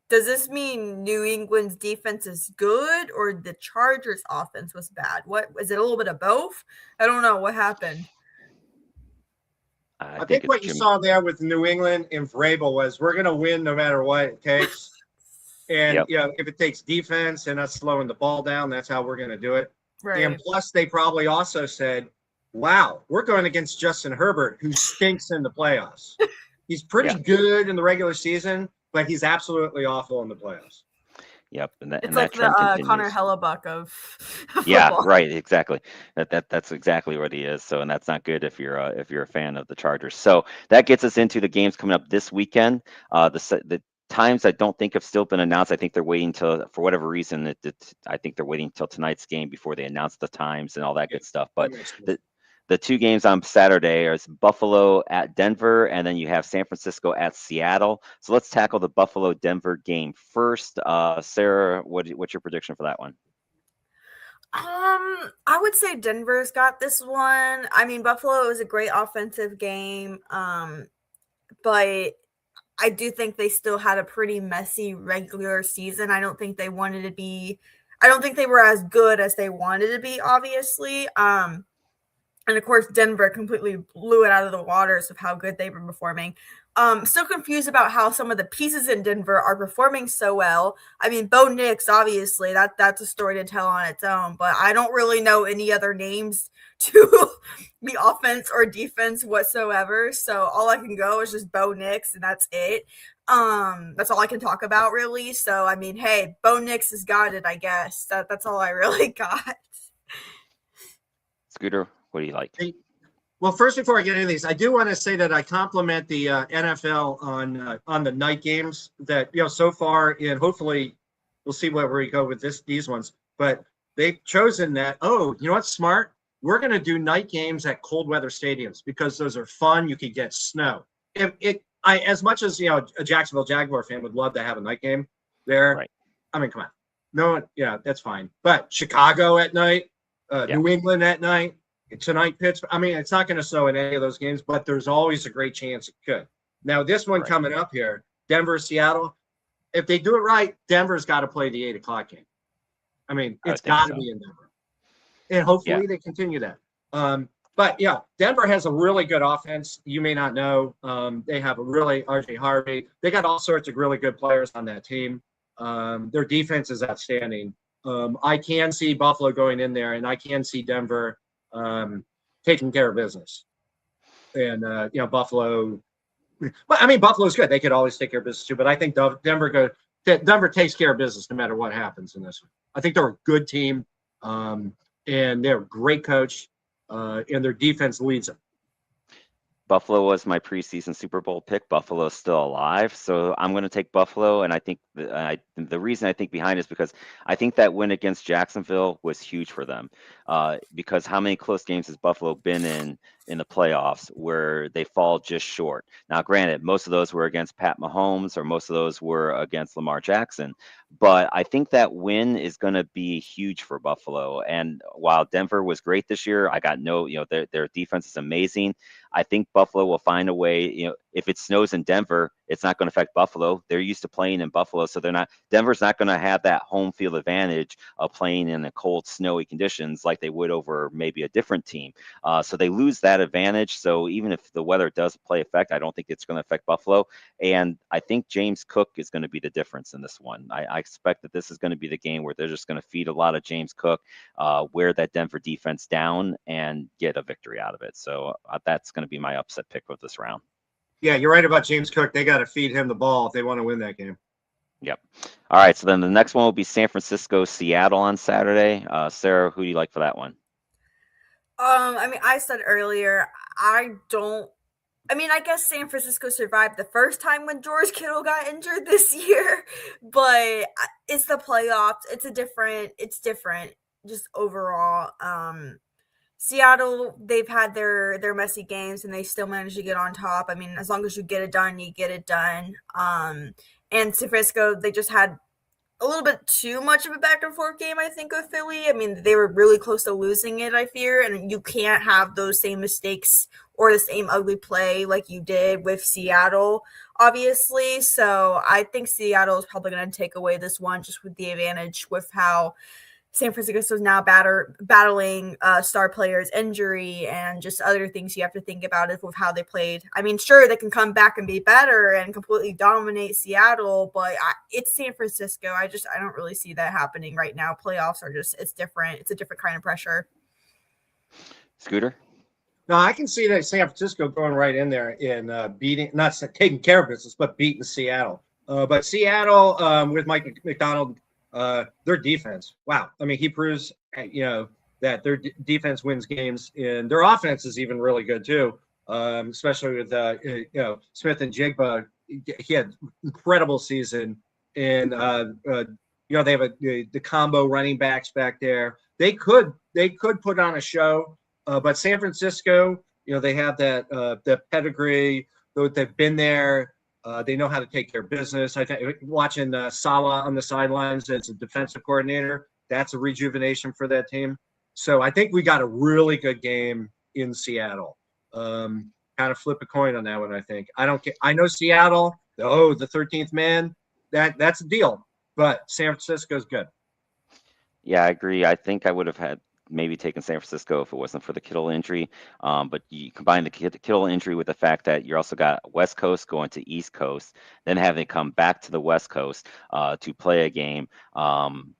S2: does this mean New England's defense is good or the Chargers offense was bad? What is it, a little bit of both? I don't know what happened.
S3: I think what you saw there with New England and Vrabel was we're going to win no matter what it takes. And, if it takes defense and us slowing the ball down, that's how we're going to do it. Right. And plus, they probably also said, wow, we're going against Justin Herbert, who stinks in the playoffs. He's pretty good in the regular season, but he's absolutely awful in the playoffs.
S1: Yep,
S2: it's like the Connor Hellebuck of football.
S1: Yeah, right, exactly. That's exactly what he is. So, and that's not good if you're a fan of the Chargers. So that gets us into the games coming up this weekend. The times I don't think have still been announced. I think they're waiting till, for whatever reason, I think they're waiting till tonight's game before they announce the times and all that good stuff. But the 2 games on Saturday are Buffalo at Denver, and then you have San Francisco at Seattle. So let's tackle the Buffalo-Denver game first. Sarah, what's your prediction for that one?
S2: I would say Denver's got this one. I mean, Buffalo is a great offensive game, but I do think they still had a pretty messy regular season. I don't think they were as good as they wanted to be, obviously. And of course, Denver completely blew it out of the waters of how good they were performing. Still confused about how some of the pieces in Denver are performing so well. I mean, Bo Nix, obviously, that's a story to tell on its own, but I don't really know any other names to the offense or defense whatsoever. So all I can go is just Bo Nix, and that's it. That's all I can talk about, really. So, I mean, hey, Bo Nix has got it, I guess. That's all I really got.
S1: Scooter, what do you like?
S3: Well, first, before I get into these, I do want to say that I compliment the NFL on the night games that so far, and hopefully we'll see where we go with these ones. But they've chosen that. Oh, you know what's smart? We're going to do night games at cold weather stadiums because those are fun. You could get snow. As much as a Jacksonville Jaguar fan would love to have a night game there.
S1: Right.
S3: I mean, come on, no, yeah, that's fine. But Chicago at night, New England at night. Tonight, Pittsburgh. I mean, it's not going to snow in any of those games, but there's always a great chance it could. Now, this one coming up here, Denver, Seattle. If they do it right, Denver's got to play the 8:00 game. I mean, it's got to be in Denver, and hopefully they continue that. But yeah, Denver has a really good offense. You may not know. They have a really RJ Harvey. They got all sorts of really good players on that team. Their defense is outstanding. I can see Buffalo going in there, and I can see Denver taking care of business. And Buffalo. But I mean, Buffalo's good. They could always take care of business too. But I think Denver takes care of business no matter what happens in this one. I think they're a good team, and they're a great coach, and their defense leads them.
S1: Buffalo was my preseason Super Bowl pick. Buffalo is still alive, so I'm going to take Buffalo. And I think the reason I think behind is because I think that win against Jacksonville was huge for them. Because how many close games has Buffalo been in the playoffs where they fall just short? Now, granted, most of those were against Pat Mahomes, or most of those were against Lamar Jackson. But I think that win is going to be huge for Buffalo. And while Denver was great this year, I got their defense is amazing. I think Buffalo will find a way. If it snows in Denver, it's not going to affect Buffalo. They're used to playing in Buffalo, so Denver's not going to have that home field advantage of playing in the cold, snowy conditions like they would over maybe a different team. So they lose that advantage. So even if the weather does play effect, I don't think it's going to affect Buffalo. And I think James Cook is going to be the difference in this one. I expect that this is going to be the game where they're just going to feed a lot of James Cook, wear that Denver defense down, and get a victory out of it. So that's going to be my upset pick of this round.
S3: Yeah, you're right about James Cook. They got to feed him the ball if they want to win that game.
S1: Yep. All right. So then the next one will be San Francisco, Seattle on Saturday. Sarah, who do you like for that one?
S2: I mean, I said earlier, I guess San Francisco survived the first time when George Kittle got injured this year, but it's the playoffs. It's different just overall. Seattle, they've had their messy games and they still manage to get on top. I mean, as long as you get it done, you get it done. And San Francisco, they just had a little bit too much of a back and forth game, I think, with Philly. I mean, they were really close to losing it, I fear, and you can't have those same mistakes or the same ugly play like you did with Seattle, obviously. So I think Seattle is probably going to take away this one just with the advantage with how San Francisco is now battling star players' injury and just other things you have to think about it with how they played. I mean, sure, they can come back and be better and completely dominate Seattle, but it's San Francisco. I don't really see that happening right now. Playoffs are it's different. It's a different kind of pressure.
S1: Scooter?
S3: No, I can see that San Francisco going right in there and beating, not taking care of business, but beating Seattle. But Seattle with Mike McDonald, their defense, wow. I mean, he proves, that their defense wins games, and their offense is even really good too. Especially with Smith and Jigba, he had incredible season, and they have the combo running backs back there. They could put on a show, but San Francisco, they have that pedigree. They've been there. They know how to take care of business. I think watching Salah on the sidelines as a defensive coordinator, that's a rejuvenation for that team. So I think we got a really good game in Seattle. Kind of flip a coin on that one, I think. I know Seattle, the 13th man, that's a deal. But San Francisco's good.
S1: Yeah, I agree. I think I would have had maybe taken San Francisco if it wasn't for the Kittle injury. But you combine the Kittle injury with the fact that you also got West Coast going to East Coast, then having to come back to the West Coast to play a game.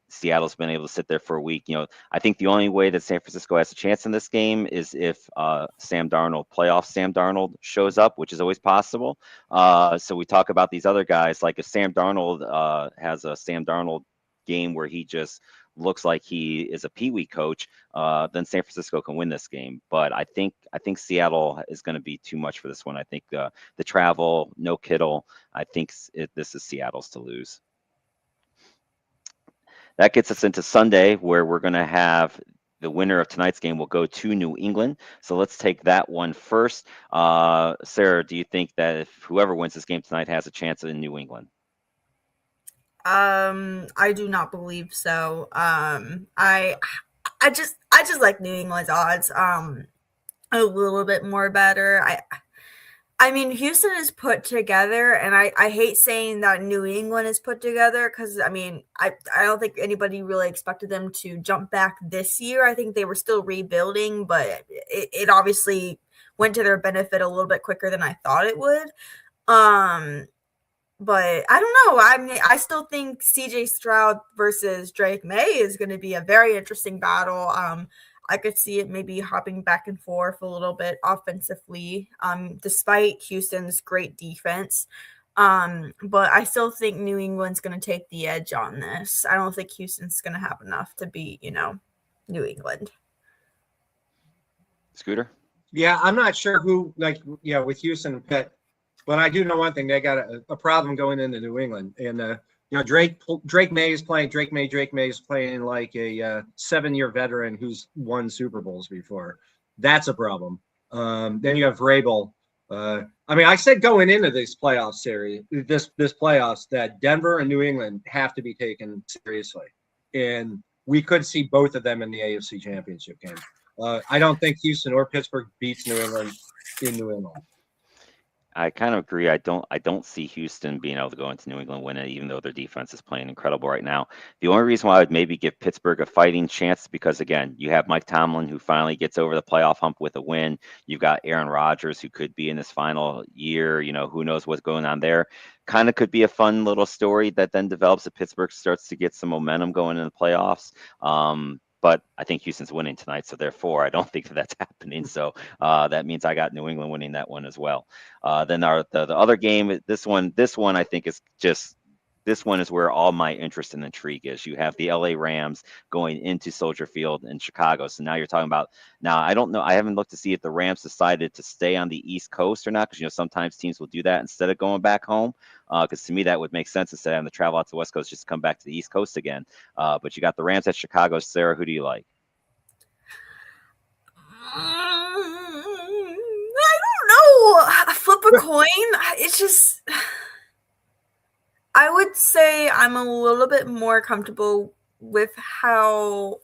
S1: Seattle's been able to sit there for a week. I think the only way that San Francisco has a chance in this game is if playoff Sam Darnold shows up, which is always possible. So we talk about these other guys, like if Sam Darnold has a Sam Darnold game where he just looks like he is a peewee coach, then San Francisco can win this game. But I think Seattle is going to be too much for this one. I think the travel, no Kittle. I think this is Seattle's to lose. That gets us into Sunday, where we're going to have the winner of tonight's game will go to New England. So let's take that one first. Sarah, do you think that if whoever wins this game tonight has a chance in New England?
S2: I do not believe so. I just like New England's odds a little bit more better. I mean, Houston is put together, and I hate saying that New England is put together because, I mean, I don't think anybody really expected them to jump back this year. I think they were still rebuilding, but it obviously went to their benefit a little bit quicker than I thought it would. But I don't know. I mean, I still think CJ Stroud versus Drake May is going to be a very interesting battle. I could see it maybe hopping back and forth a little bit offensively, despite Houston's great defense. But I still think New England's going to take the edge on this. I don't think Houston's going to have enough to beat, New England.
S1: Scooter?
S3: Yeah, I'm not sure who, with Houston and Pitt, but I do know one thing. They got a problem going into New England. And, Drake May is playing. Drake May is playing like a 7-year veteran who's won Super Bowls before. That's a problem. Then you have Vrabel. I said going into this playoff series, this playoffs, that Denver and New England have to be taken seriously, and we could see both of them in the AFC Championship game. I don't think Houston or Pittsburgh beats New England in New England.
S1: I kind of agree. I don't see Houston being able to go into New England win it, even though their defense is playing incredible right now. The only reason why I would maybe give Pittsburgh a fighting chance is because, again, you have Mike Tomlin, who finally gets over the playoff hump with a win. You've got Aaron Rodgers, who could be in his final year. Who knows what's going on there. Kind of could be a fun little story that then develops if Pittsburgh starts to get some momentum going in the playoffs. But I think Houston's winning tonight, so therefore I don't think that's happening. So that means I got New England winning that one as well. Then the other game, this one I think is just. This one is where all my interest and intrigue is. You have the LA Rams going into Soldier Field in Chicago. So now you're talking about, now I don't know, I haven't looked to see if the Rams decided to stay on the East Coast or not, because sometimes teams will do that instead of going back home. Because to me that would make sense instead of having to travel out to the West Coast, just to come back to the East Coast again. But you got the Rams at Chicago. Sarah, who do you like?
S2: I don't know. Flip a coin. It's just, I would say I'm a little bit more comfortable with how,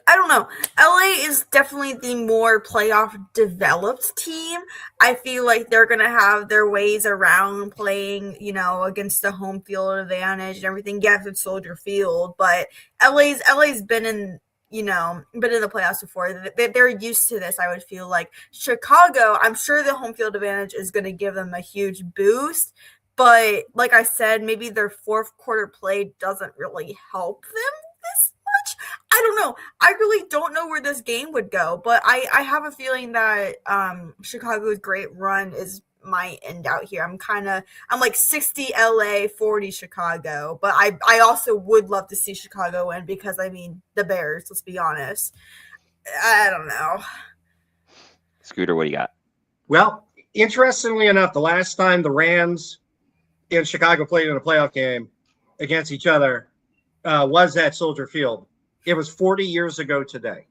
S2: I don't know. LA is definitely the more playoff developed team. I feel like they're going to have their ways around playing, against the home field advantage and everything. Yes, it's Soldier Field, but LA's been in, been in the playoffs before. They're used to this, I would feel like. Chicago, I'm sure the home field advantage is going to give them a huge boost. But like I said, maybe their fourth quarter play doesn't really help them this much. I don't know. I really don't know where this game would go. But I have a feeling that Chicago's great run is my end out here. I'm like 60 LA, 40 Chicago. But I also would love to see Chicago win because, the Bears, let's be honest. I don't know.
S1: Scooter, what do you got?
S3: Well, interestingly enough, the last time the Rams in Chicago played in a playoff game against each other was at Soldier Field. It was 40 years ago today.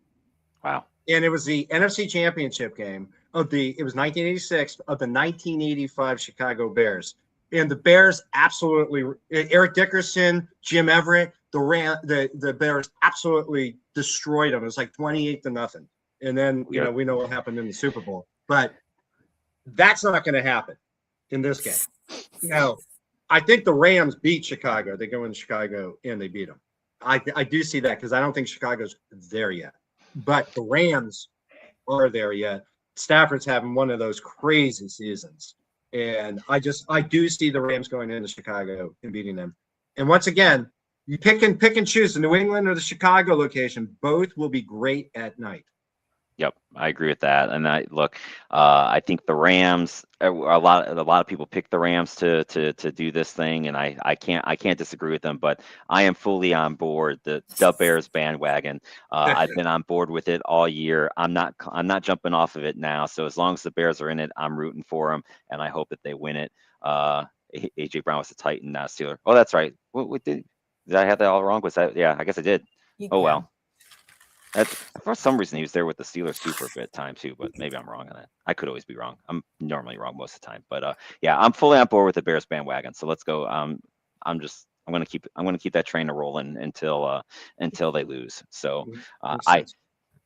S1: Wow.
S3: And it was the NFC Championship game it was 1986 of the 1985 Chicago Bears. And the Bears absolutely, Eric Dickerson, Jim Everett, the Bears absolutely destroyed them. It was like 28-0. And then, we know what happened in the Super Bowl. But that's not going to happen in this game. Now, I think the Rams beat Chicago. They go in Chicago and they beat them. I do see that because I don't think Chicago's there yet. But the Rams are there yet. Stafford's having one of those crazy seasons. And I do see the Rams going into Chicago and beating them. And once again, you pick and choose the New England or the Chicago location. Both will be great at night.
S1: Yep, I agree with that. And I think the Rams. A lot of people pick the Rams to do this thing, and I can't disagree with them. But I am fully on board the Bears bandwagon. I've been on board with it all year. I'm not jumping off of it now. So as long as the Bears are in it, I'm rooting for them, and I hope that they win it. AJ Brown was a Titan, not a Steeler. Oh, that's right. What did I have that all wrong? Was that? Yeah, I guess I did. Oh well. For some reason, he was there with the Steelers too for a bit of time too, but maybe I'm wrong on that. I could always be wrong. I'm normally wrong most of the time, but yeah, I'm fully on board with the Bears bandwagon. So let's go. I'm gonna keep that train rolling until they lose. So
S3: Makes
S1: I
S3: sense.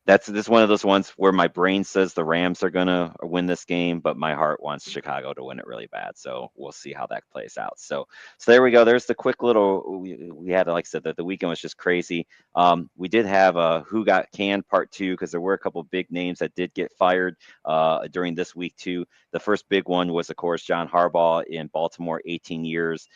S1: this is one of those ones where my brain says the Rams are gonna win this game, but my heart wants Chicago to win it really bad. So we'll see how that plays out. So there we go. There's the quick little we had. Like I said, the weekend was just crazy. We did have a who got canned part 2 because there were a couple of big names that did get fired during this week too. The first big one was, of course, John Harbaugh in Baltimore, 18 years.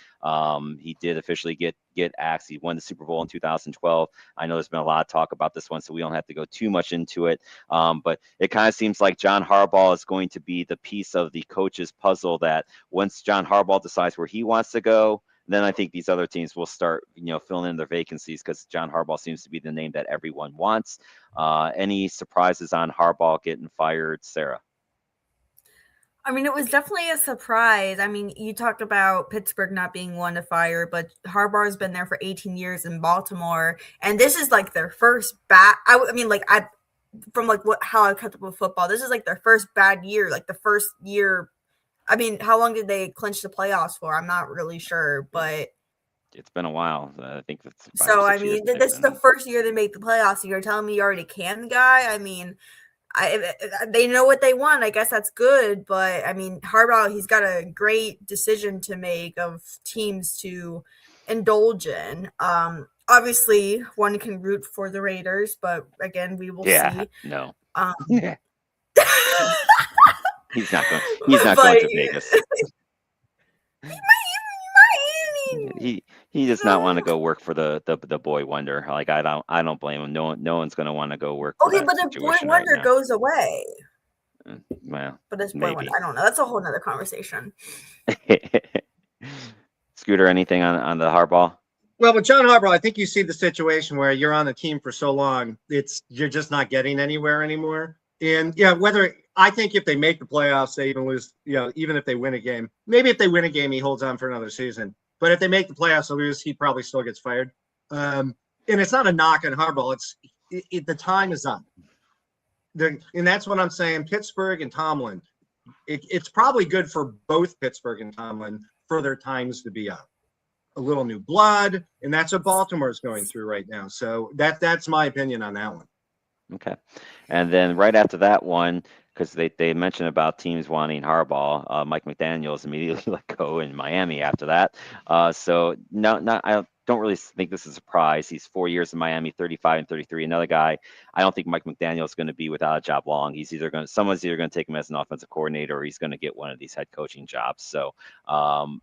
S1: He did officially get axed. He won the Super Bowl in 2012. I know there's been a lot of talk about this one, so we don't have to go too much into it. But it kind of seems like John Harbaugh is going to be the piece of the coach's puzzle that once John Harbaugh decides where he wants to go, then I think these other teams will start, filling in their vacancies because John Harbaugh seems to be the name that everyone wants. Any surprises on Harbaugh getting fired, Sarah?
S2: I mean, it was definitely a surprise. I mean, you talk about Pittsburgh not being one to fire, but Harbaugh's been there for 18 years in Baltimore, and this is like their first bad. From like how I kept up with football, this is like their first bad year, like the first year. I mean, how long did they clinch the playoffs for? I'm not really sure, but
S1: It's been a while. I think that's 5 or
S2: so
S1: 6
S2: I
S1: years
S2: mean,
S1: that they've
S2: this is
S1: been
S2: the first year they make the playoffs. And you're telling me you already can the guy? I mean, they know what they want. I guess that's good, but I mean, Harbaugh, he's got a great decision to make of teams to indulge in. Obviously, one can root for the Raiders, but again, we will
S1: Yeah,
S2: see.
S1: no.
S2: Um,
S1: Yeah. He's not going. He's not going
S2: but
S1: to Vegas.
S2: I mean,
S1: He does not want to go work for the boy wonder. Like I don't blame him. No one's going to want to go work for
S2: okay,
S1: that
S2: but if Boy
S1: situation right
S2: Wonder
S1: now.
S2: goes away,
S1: Well,
S2: but this Boy
S1: maybe.
S2: Wonder, I don't know. That's a whole nother conversation.
S1: Scooter, anything on the Harbaugh?
S3: Well, with John Harbaugh, I think you see the situation where you're on the team for so long, you're just not getting anywhere anymore. And yeah, I think if they make the playoffs, they even lose. Even if they win a game, maybe if they win a game, he holds on for another season. But if they make the playoffs, they lose, he probably still gets fired. And it's not a knock on Harbaugh. The time is up. And that's what I'm saying. Pittsburgh and Tomlin. It's probably good for both Pittsburgh and Tomlin for their times to be up. A little new blood, and that's what Baltimore is going through right now. So that's my opinion on that one.
S1: Okay. And then right after that one, because they mentioned about teams wanting Harbaugh, Mike McDaniels immediately let go in Miami after that. So I don't really think this is a surprise. He's 4 years in Miami, 35 and 33. Another guy, I don't think Mike McDaniels is going to be without a job long. Someone's either going to take him as an offensive coordinator or he's going to get one of these head coaching jobs. So,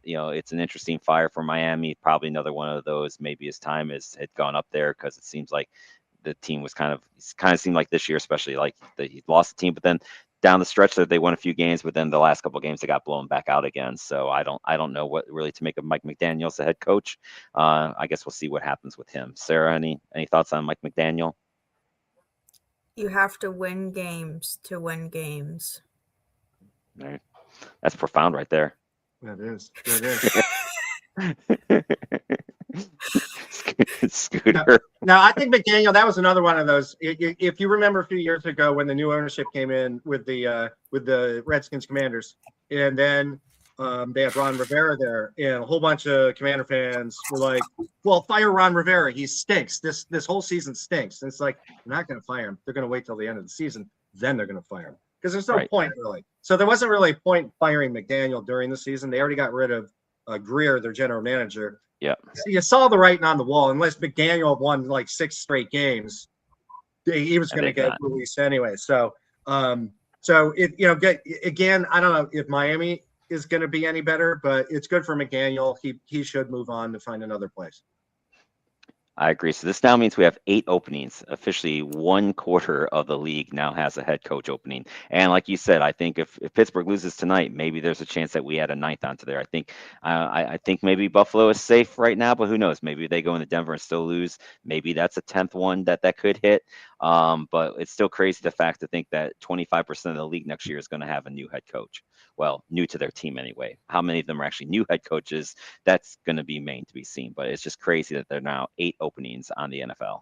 S1: it's an interesting fire for Miami. Probably another one of those. Maybe his time had gone up there because it seems like the team was kind of seemed like this year, especially like he lost the team, but then down the stretch that they won a few games, but then the last couple of games they got blown back out again. So I don't know what really to make of Mike McDaniels, the head coach. I guess we'll see what happens with him. Sarah, any thoughts on Mike McDaniel?
S2: You have to win games to win games.
S1: Right. That's profound right there.
S3: That is.
S1: Scooter.
S3: Now, I think McDaniel, that was another one of those. If you remember a few years ago when the new ownership came in with the Redskins Commanders, and then they had Ron Rivera there, and a whole bunch of Commander fans were like, "Well, fire Ron Rivera. He stinks. This whole season stinks." And it's like, they're not going to fire him. They're going to wait till the end of the season. Then they're going to fire him because there's no point really. So there wasn't really a point firing McDaniel during the season. They already got rid of Greer, their general manager.
S1: Yeah.
S3: So you saw the writing on the wall. Unless McDaniel won like 6 straight games, he was going to get released anyway. So, again, I don't know if Miami is going to be any better, but it's good for McDaniel. He should move on to find another place.
S1: I agree. So this now means we have 8 openings. Officially, 1/4 of the league now has a head coach opening. And like you said, I think if Pittsburgh loses tonight, maybe there's a chance that we add a 9th onto there. I think maybe Buffalo is safe right now, but who knows? Maybe they go into Denver and still lose. Maybe that's a 10th one that could hit. But it's still crazy the fact to think that 25% of the league next year is going to have a new head coach. Well, new to their team anyway. How many of them are actually new head coaches? That's going to be main to be seen. But it's just crazy that there are now 8 openings on the NFL.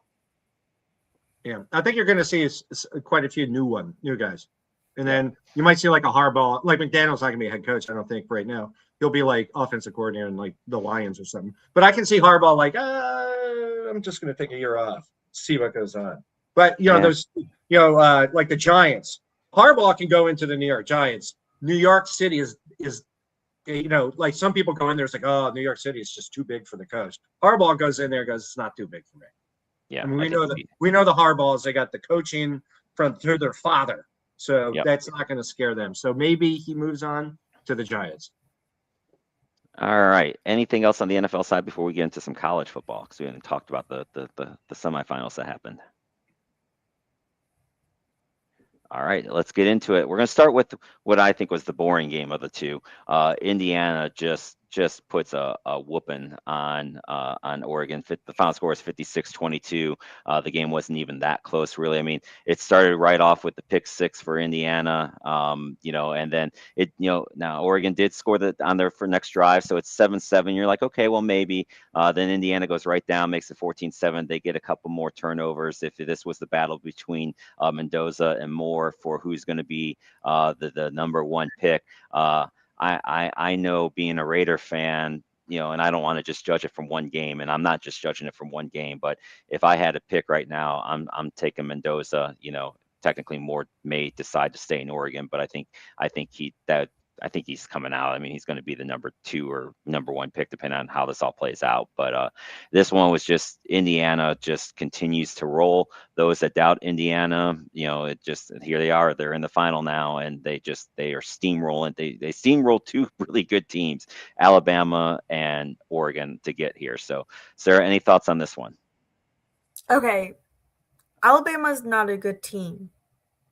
S3: Yeah, I think you're going to see quite a few new guys. And then you might see like a Harbaugh, like McDaniel's not going to be a head coach, I don't think, right now. He'll be like offensive coordinator in like the Lions or something. But I can see Harbaugh like, I'm just going to take a year off, see what goes on. But, there's, like the Giants. Harbaugh can go into the New York Giants. New York City is like some people go in there, it's like, oh, New York City is just too big for the coast. Harbaugh goes in there and goes, it's not too big for me.
S1: Yeah,
S3: I mean, we know the Harbaughs, they got the coaching through their father. So that's not going to scare them. So maybe he moves on to the Giants.
S1: All right. Anything else on the NFL side before we get into some college football? Because we haven't talked about the semifinals that happened. All right, let's get into it. We're going to start with what I think was the boring game of the two. Indiana just puts a whooping on Oregon. The final score is 56-22. The game wasn't even that close, really. I mean, it started right off with the pick 6 for Indiana, and then now Oregon did score on their next drive, so it's 7-7. You're like, okay, well maybe. Then Indiana goes right down, makes it 14-7. They get a couple more turnovers. If this was the battle between Mendoza and Moore for who's going to be the number 1 pick. I know, being a Raider fan, and I don't want to just judge it from one game, and I'm not just judging it from one game, but if I had a pick right now, I'm taking Mendoza. Technically Moore may decide to stay in Oregon, but I think he's coming out. I mean, he's going to be the number 2 or number 1 pick, depending on how this all plays out. But this one was just Indiana just continues to roll. Those that doubt Indiana, here they are. They're in the final now, and they are steamrolling. They steamroll 2 really good teams, Alabama and Oregon, to get here. So, Sarah, any thoughts on this one?
S2: Okay, Alabama's not a good team.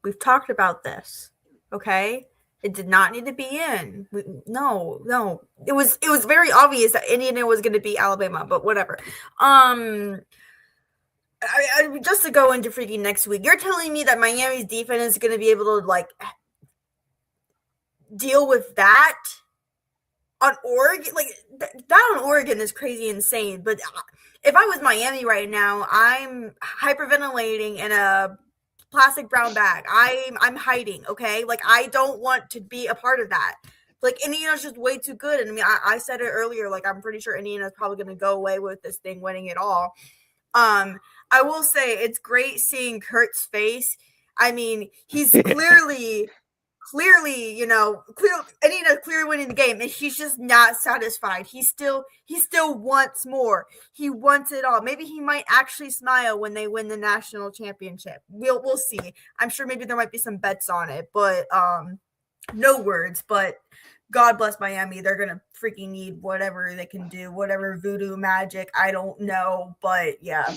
S2: We've talked about this. Okay. It did not need to be in. No. It was very obvious that Indiana was going to beat Alabama, but whatever. Just to go into freaking next week, you're telling me that Miami's defense is going to be able to like deal with that on Oregon? Like that on Oregon is crazy insane. But if I was Miami right now, I'm hyperventilating in a plastic brown bag. I'm hiding, okay? Like, I don't want to be a part of that. Like, Indiana's just way too good. And I mean, I said it earlier, like, I'm pretty sure Indiana's probably going to go away with this thing, winning it all. I will say it's great seeing Kurt's face. I mean, he's clearly, Indiana's clearly winning the game, and he's just not satisfied. He still wants more. He wants it all. Maybe he might actually smile when they win the national championship. We'll see. I'm sure maybe there might be some bets on it, but no words. But God bless Miami. They're gonna freaking need whatever they can do, whatever voodoo magic. I don't know, but yeah.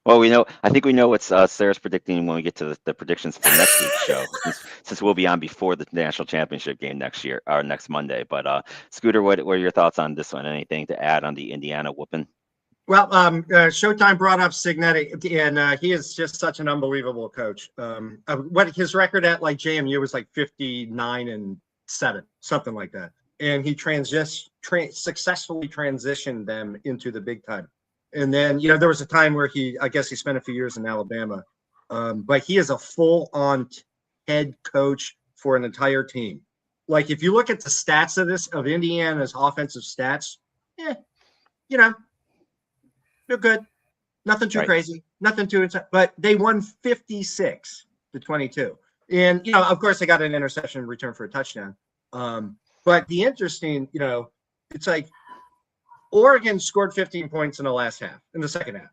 S1: Well, I think we know what Sarah's predicting when we get to the predictions for next week's show, since we'll be on before the national championship game next year or next Monday. But Scooter, what are your thoughts on this one? Anything to add on the Indiana whooping?
S3: Well, Showtime brought up Cignetti, and he is just such an unbelievable coach. What his record at like JMU was like 59-7, something like that, and he successfully transitioned them into the big time. And then, there was a time where I guess he spent a few years in Alabama, but he is a full-on head coach for an entire team. Like, if you look at the stats of Indiana's offensive stats, they're good. Nothing too crazy, nothing too insane, but they won 56-22. And, of course, they got an interception return for a touchdown. But the interesting, it's like, Oregon scored 15 points in the second half.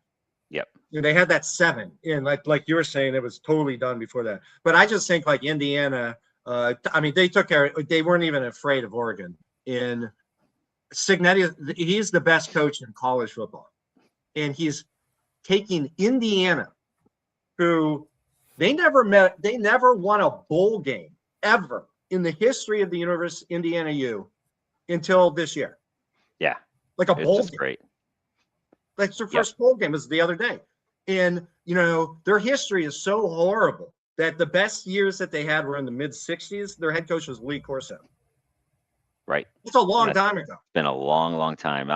S1: Yep.
S3: They had that 7, and like you were saying, it was totally done before that. But I just think like Indiana, they took care. They weren't even afraid of Oregon. In Cignetti, he's the best coach in college football. and he's taking Indiana, who they never won a bowl game ever in the history of the University Indiana U until this year.
S1: Yeah.
S3: Like a
S1: It's
S3: bowl
S1: just
S3: game.
S1: great.
S3: Like their first bowl game was the other day. And, their history is so horrible that the best years that they had were in the mid-'60s. Their head coach was Lee Corso.
S1: Right.
S3: It's a long time ago.
S1: It's been a long, long time.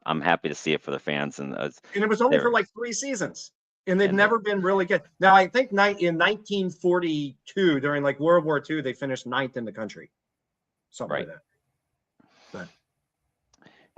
S1: I'm happy to see it for the fans. And
S3: it was only for like 3 seasons. And they've never been really good. Now, I think in 1942, during like World War II, they finished 9th in the country. Something like that. But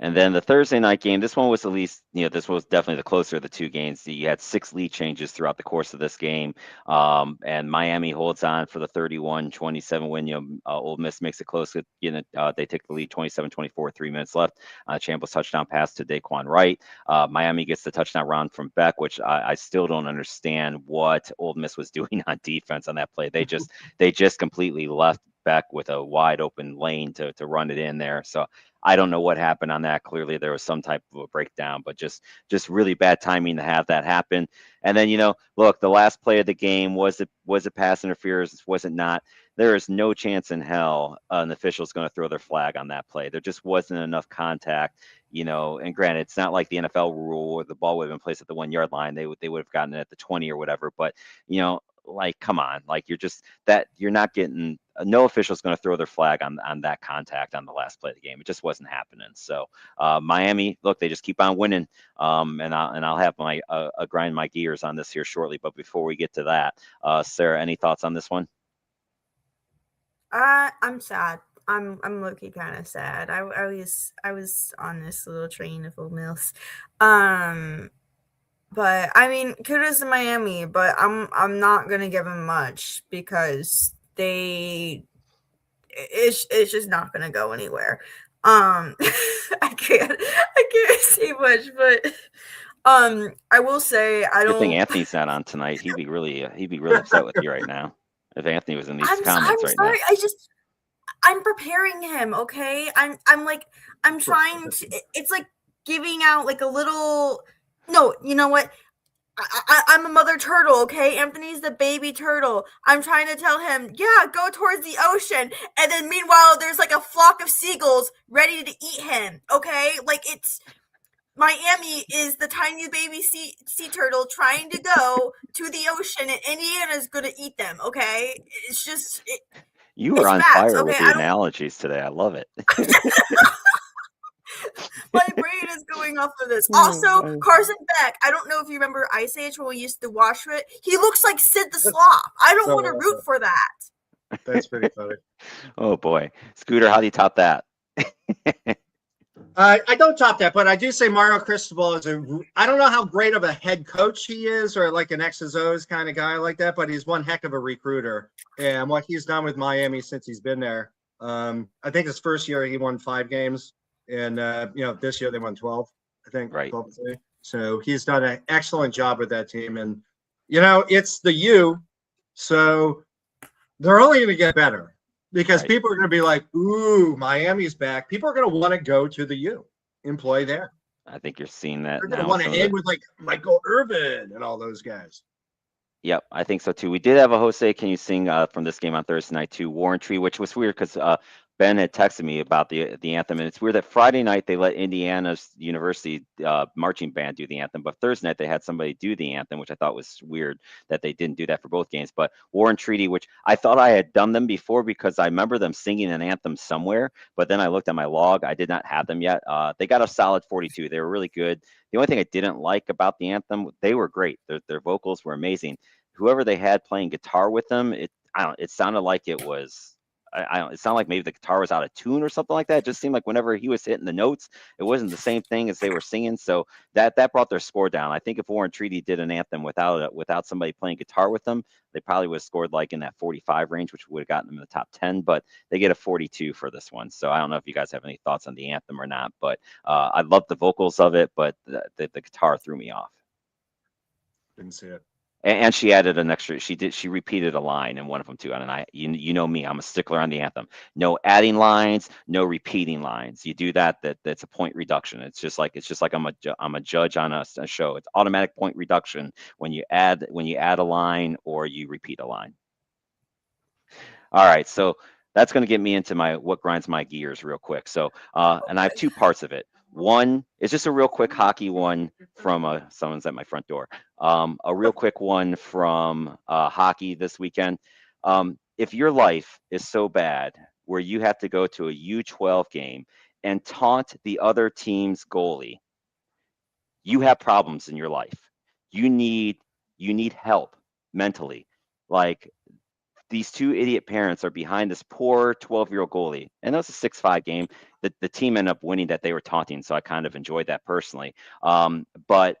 S1: And then the Thursday night game, this one was at least, this was definitely the closer of the two games. You had 6 lead changes throughout the course of this game. And Miami holds on for the 31-27 win. Ole Miss makes it close. They take the lead 27-24, 3 minutes left. Chambliss touchdown pass to Daquan Wright. Miami gets the touchdown run from Beck, which I still don't understand what Ole Miss was doing on defense on that play. They just completely left Beck with a wide open lane to run it in there. So I don't know what happened on that. Clearly there was some type of a breakdown, but just really bad timing to have that happen. And then, look, the last play of the game, was it pass interference? Was it not? There is no chance in hell an official is going to throw their flag on that play. There just wasn't enough contact, and granted, it's not like the NFL rule where the ball would have been placed at the 1 yard line. They would have gotten it at the 20 or whatever, but like, come on, like you're not getting, no official's going to throw their flag on that contact on the last play of the game. It just wasn't happening. So Miami, look, they just keep on winning. And I'll have my grind my gears on this here shortly. But before we get to that, Sarah, any thoughts on this one?
S2: I'm sad. I'm low-key kind of sad. I was on this little train of Ole Miss. But I mean, kudos to Miami, but I'm not gonna give them much because it's just not gonna go anywhere. I can't say much, but I will say I don't
S1: think Anthony's not on tonight. He'd be really upset with you right now if Anthony was in these comments right
S2: sorry.
S1: now.
S2: I'm preparing him, okay? I'm trying to, it's like giving out like a little. No, you know what? I'm a mother turtle, okay? Anthony's the baby turtle. I'm trying to tell him, yeah, go towards the ocean. And then meanwhile, there's like a flock of seagulls ready to eat him, okay? Like Miami is the tiny baby sea turtle trying to go to the ocean, and Indiana's going to eat them, okay? It's just...
S1: You are on fire with the analogies today. I love it.
S2: My brain is going off of this. Also, Carson Beck, I don't know if you remember Ice Age when we used to watch it. He looks like Sid the Sloth. I don't want to root for that.
S3: That's pretty funny.
S1: Oh, boy. Scooter, how do you top that?
S3: I don't top that, but I do say Mario Cristobal is I don't know how great of a head coach he is or like an X's O's kind of guy like that, but he's one heck of a recruiter. And what he's done with Miami since he's been there, I think his first year he won 5 games. And, this year they won 12, I think.
S1: Right.
S3: 12. So he's done an excellent job with that team. And, it's the U. So they're only going to get better because people are going to be like, ooh, Miami's back. People are going to want to go to the U and play there.
S1: I think you're seeing that.
S3: They're going to want to hang with like Michael Irvin and all those guys.
S1: Yep, I think so too. We did have a Jose Can You Sing from this game on Thursday night too, Warren Tree, which was weird because Ben had texted me about the anthem, and it's weird that Friday night they let Indiana's University marching band do the anthem, but Thursday night they had somebody do the anthem, which I thought was weird that they didn't do that for both games. But Warren Treaty, which I thought I had done them before because I remember them singing an anthem somewhere, but then I looked at my log, I did not have them yet. They got a solid 42. They were really good. The only thing I didn't like about the anthem, they were great. Their vocals were amazing. Whoever they had playing guitar with them, it sounded like it was. It sounded like maybe the guitar was out of tune or something like that. It just seemed like whenever he was hitting the notes, it wasn't the same thing as they were singing. So that brought their score down. I think if Warren Treaty did an anthem without somebody playing guitar with them, they probably would have scored like in that 45 range, which would have gotten them in the top 10. But they get a 42 for this one. So I don't know if you guys have any thoughts on the anthem or not. But I love the vocals of it, but the guitar threw me off.
S3: Didn't see it.
S1: And she added an extra. She repeated a line in one of them too. And you know me, I'm a stickler on the anthem. No adding lines, no repeating lines. You do that's a point reduction. It's just like I'm a judge on a show. It's automatic point reduction when you add a line or you repeat a line. All right, so that's going to get me into my what grinds my gears real quick. So, and I have two parts of it. One is just a real quick hockey one from someone's at my front door. A real quick one from hockey this weekend. If your life is so bad where you have to go to a U12 game and taunt the other team's goalie, you have problems in your life. You need help mentally. Like these two idiot parents are behind this poor 12-year-old goalie. And that was a 6-5 game. The team ended up winning that they were taunting, so I kind of enjoyed that personally. But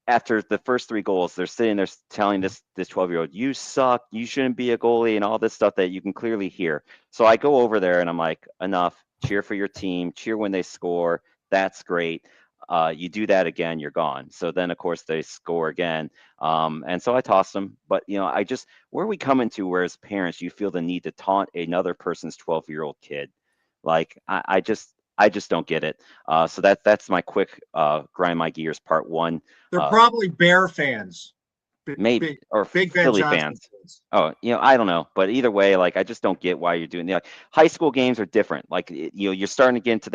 S1: after the first 3 goals, they're sitting there telling this 12-year-old, you suck, you shouldn't be a goalie, and all this stuff that you can clearly hear. So I go over there and I'm like, enough, cheer for your team, cheer when they score. That's great. You do that again, you're gone. So then, of course, they score again. And so I toss them. But, where are we coming to where as parents, you feel the need to taunt another person's 12-year-old kid? Like, I just don't get it. So that's my quick grind my gears part 1.
S3: They're probably Bear fans.
S1: Maybe or
S3: Big Ben
S1: Philly
S3: Johnson
S1: fans. Oh, I don't know, but either way, like I just don't get why you're doing that. High school games are different. Like you're starting to get into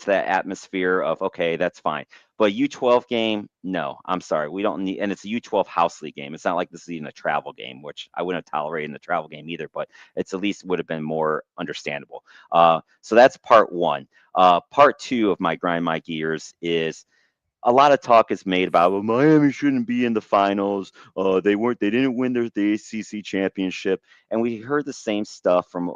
S1: that atmosphere of okay, that's fine. But U12 game, no, I'm sorry, we don't need. And it's a U12 house league game. It's not like this is even a travel game, which I wouldn't have tolerated in the travel game either. But it's at least would have been more understandable. So that's part 1. Part 2 of my grind my gears is. A lot of talk is made about well, Miami shouldn't be in the finals. They didn't win the ACC championship, and we heard the same stuff from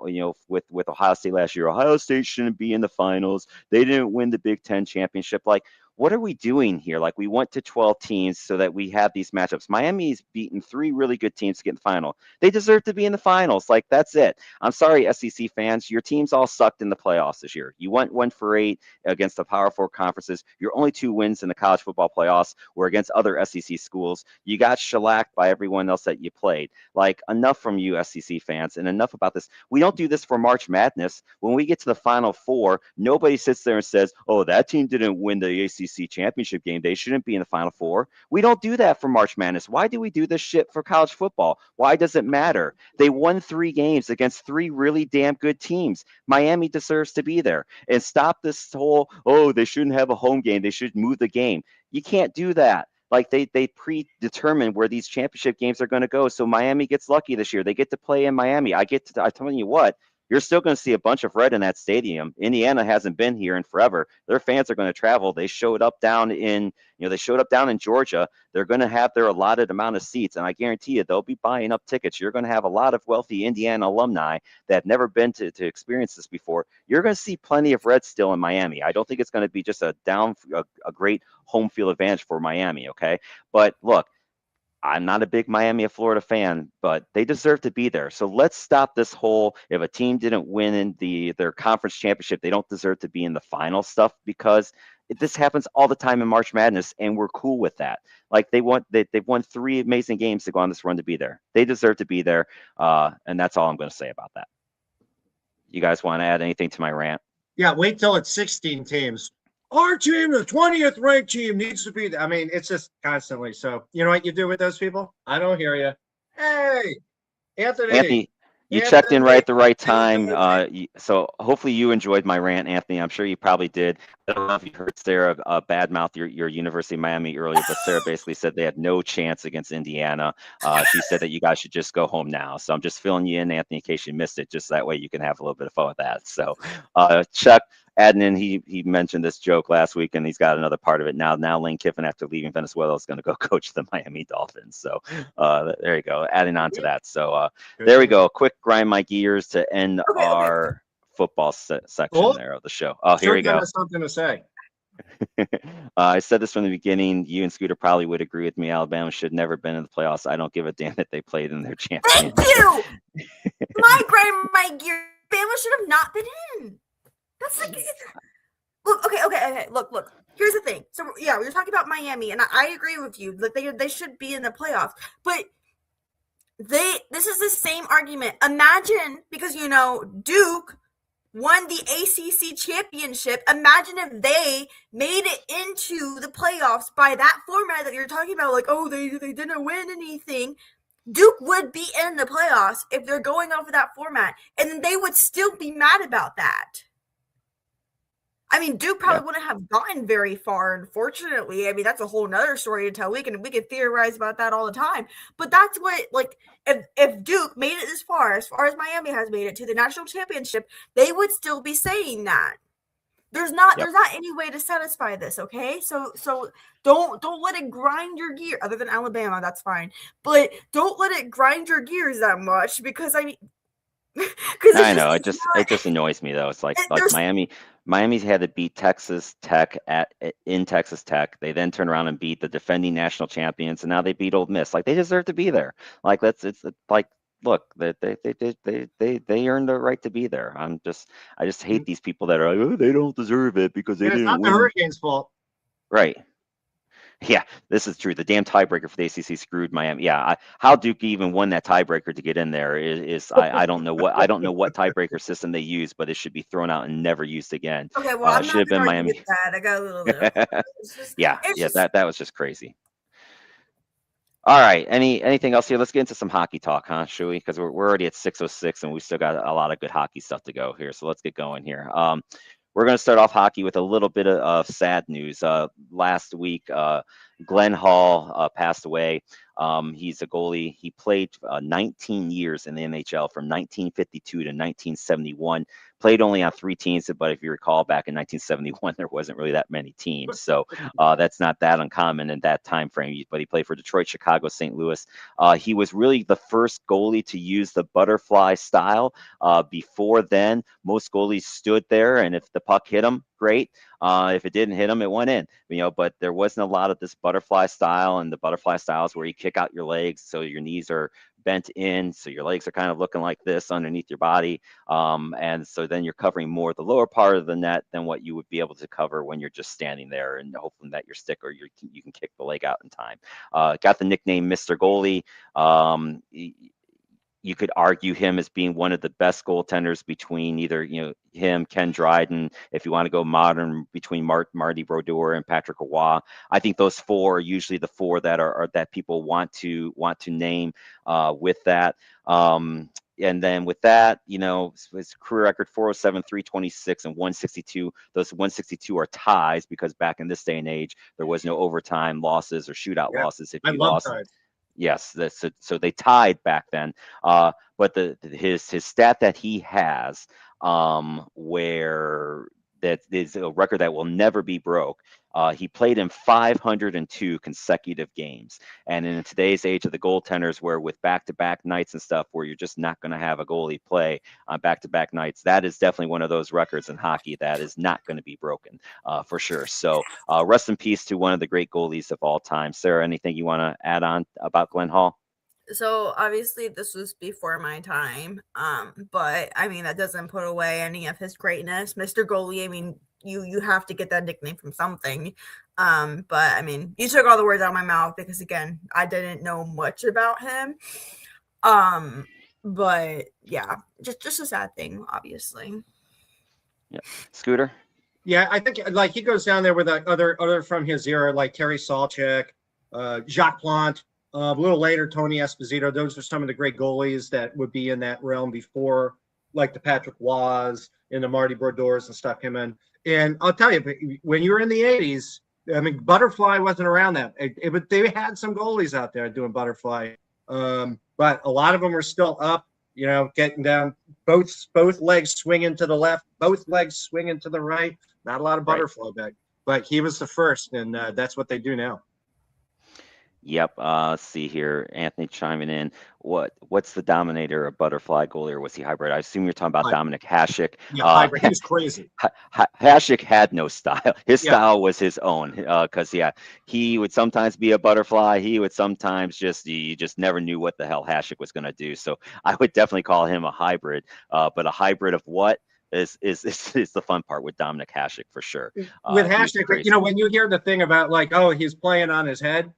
S1: with Ohio State last year. Ohio State shouldn't be in the finals. They didn't win the Big Ten championship. Like, what are we doing here? Like, we went to 12 teams so that we have these matchups. Miami's beaten 3 really good teams to get in the final. They deserve to be in the finals. Like, that's it. I'm sorry, SEC fans. Your teams all sucked in the playoffs this year. You went 1-for-8 against the Power 4 conferences. Your only 2 wins in the college football playoffs were against other SEC schools. You got shellacked by everyone else that you played. Like, enough from you, SEC fans, and enough about this. We don't do this for March Madness. When we get to the Final Four, nobody sits there and says, oh, that team didn't win the ACC championship game. They shouldn't be in the Final Four. We don't do that for March Madness. Why do we do this shit for college football? Why does it matter? They won 3 games against 3 really damn good teams. Miami deserves to be there. And stop this whole, oh, they shouldn't have a home game. They should move the game. You can't do that. Like they predetermine where these championship games are going to go. So Miami gets lucky this year. They get to play in Miami. I'm telling you what, you're still going to see a bunch of red in that stadium. Indiana hasn't been here in forever. Their fans are going to travel. They showed up down in Georgia. They're going to have their allotted amount of seats, and I guarantee you they'll be buying up tickets. You're going to have a lot of wealthy Indiana alumni that have never been to experience this before. You're going to see plenty of red still in Miami. I don't think it's going to be just a great home field advantage for Miami, okay? But look, I'm not a big Miami of Florida fan, but they deserve to be there. So let's stop this whole if a team didn't win in their conference championship, they don't deserve to be in the final stuff, because this happens all the time in March Madness, and we're cool with that. Like they've won 3 amazing games to go on this run to be there. They deserve to be there, and that's all I'm going to say about that. You guys want to add anything to my rant?
S3: Yeah, wait till it's 16 teams. Our team, the 20th ranked team, needs to be there. I mean, it's just constantly. So, you know what you do with those people? I don't hear you. Hey, Anthony,
S1: you checked in right at the right time. So hopefully you enjoyed my rant, Anthony. I'm sure you probably did. I don't know if you heard Sarah badmouth your University of Miami earlier, but Sarah basically said they had no chance against Indiana. She said that you guys should just go home now. So I'm just filling you in, Anthony, in case you missed it, just that way you can have a little bit of fun with that. So Chuck adding in, he mentioned this joke last week, and he's got another part of it now. Now Lane Kiffin, after leaving Venezuela, is going to go coach the Miami Dolphins. So there you go, adding on to that. So there we go. Quick grind my gears to end our football section there of the show. Oh, here we go.
S3: Something to say.
S1: I said this from the beginning. You and Scooter probably would agree with me. Alabama should never been in the playoffs. I don't give a damn that they played in their championship.
S2: Thank you. my gear. Bama should have not been in. That's like, look. Okay. Look. here's the thing. So yeah, we were talking about Miami, and I agree with you. Like they should be in the playoffs, but this is the same argument. Imagine, because Duke won the ACC championship. Imagine if they made it into the playoffs by that format that you're talking about. Like, oh, they didn't win anything. Duke would be in the playoffs if they're going off of that format, and then they would still be mad about that. I mean, Duke probably wouldn't have gotten very far, unfortunately. I mean, that's a whole nother story to tell. We can theorize about that all the time. But that's what, like, if Duke made it as far as Miami has made it to the national championship, they would still be saying that. There's not any way to satisfy this, okay? So don't let it grind your gear. Other than Alabama, that's fine. But don't let it grind your gears that much, because I mean,
S1: I know it just annoys me though. It's like Miami's had to beat Texas Tech in Texas Tech. They then turn around and beat the defending national champions, and now they beat Ole Miss. Like, they deserve to be there. Like, it's like, look, they earned the right to be there. I just hate these people that are like, oh, they don't deserve it because they didn't win.
S3: It's not the Hurricanes' fault.
S1: Right. Yeah, this is true. The damn tiebreaker for the ACC screwed Miami. Yeah, how Duke even won that tiebreaker to get in there is I don't know what tiebreaker system they use, but it should be thrown out and never used again.
S2: Okay, well, I'm
S1: should
S2: not
S1: have been Miami.
S2: With that. I got a little bit.
S1: That was just crazy. All right, anything else here? Let's get into some hockey talk, huh? Should we? Because we're already at 6:06 and we still got a lot of good hockey stuff to go here. So let's get going here. We're going to start off hockey with a little bit of sad news. Last week, Glenn Hall passed away. He's a goalie. He played 19 years in the NHL from 1952 to 1971. Played only on 3 teams, but if you recall, back in 1971, there wasn't really that many teams. So that's not that uncommon in that time frame. But he played for Detroit, Chicago, St. Louis. He was really the first goalie to use the butterfly style. Before then, most goalies stood there, and if the puck hit him, great. If it didn't hit him, it went in. But there wasn't a lot of this butterfly style, and the butterfly style is where you kick out your legs so your knees are bent in, so your legs are kind of looking like this underneath your body, and so then you're covering more the lower part of the net than what you would be able to cover when you're just standing there and hoping that your stick or you can kick the leg out in time. Got the nickname Mr. Goalie. You could argue him as being one of the best goaltenders between either him, Ken Dryden, if you want to go modern, between Marty Brodeur and Patrick Roy. I think those 4 are usually the 4 that are that people want to name with that. And then with that, his career record 407, 326, and 162. Those 162 are ties because back in this day and age, there was no overtime losses or shootout losses if you lost. Ties. Yes, so they tied back then. But his stat that he has, where that is a record that will never be broke. He played in 502 consecutive games. And in today's age of the goaltenders, where with back-to-back nights and stuff, where you're just not going to have a goalie play on back-to-back nights, that is definitely one of those records in hockey that is not going to be broken for sure. So rest in peace to one of the great goalies of all time. Sarah, anything you want to add on about Glenn Hall?
S2: So obviously this was before my time, but I mean that doesn't put away any of his greatness. Mr. Goalie, I mean, you have to get that nickname from something. But I mean, you took all the words out of my mouth because again, I didn't know much about him. But yeah, just a sad thing, obviously.
S1: Yeah, Scooter.
S3: Yeah, I think like he goes down there with other from his era, like Terry Salchek, Jacques Plante. A little later, Tony Esposito. Those are some of the great goalies that would be in that realm before, like the Patrick Roys and the Marty Brodeurs and stuff came in. And I'll tell you, when you were in the 80s, I mean, butterfly wasn't around that. They had some goalies out there doing butterfly, but a lot of them were still up, getting down, both legs swinging to the left, both legs swinging to the right. Not a lot of butterfly back, but he was the first, and that's what they do now.
S1: Yep. Let's see here. Anthony chiming in. What's the dominator, a butterfly goalie, or was he hybrid? I assume you're talking about Dominik Hasek.
S3: Yeah, hybrid. He was crazy.
S1: Hasek had no style. His style was his own. Because he would sometimes be a butterfly. He would sometimes you just never knew what the hell Hasek was going to do. So I would definitely call him a hybrid. But a hybrid of what? is the fun part with Dominic Hasek for sure.
S3: With
S1: He was
S3: Hasek,
S1: crazy.
S3: you know, when you hear the thing about like, oh, he's playing on his head,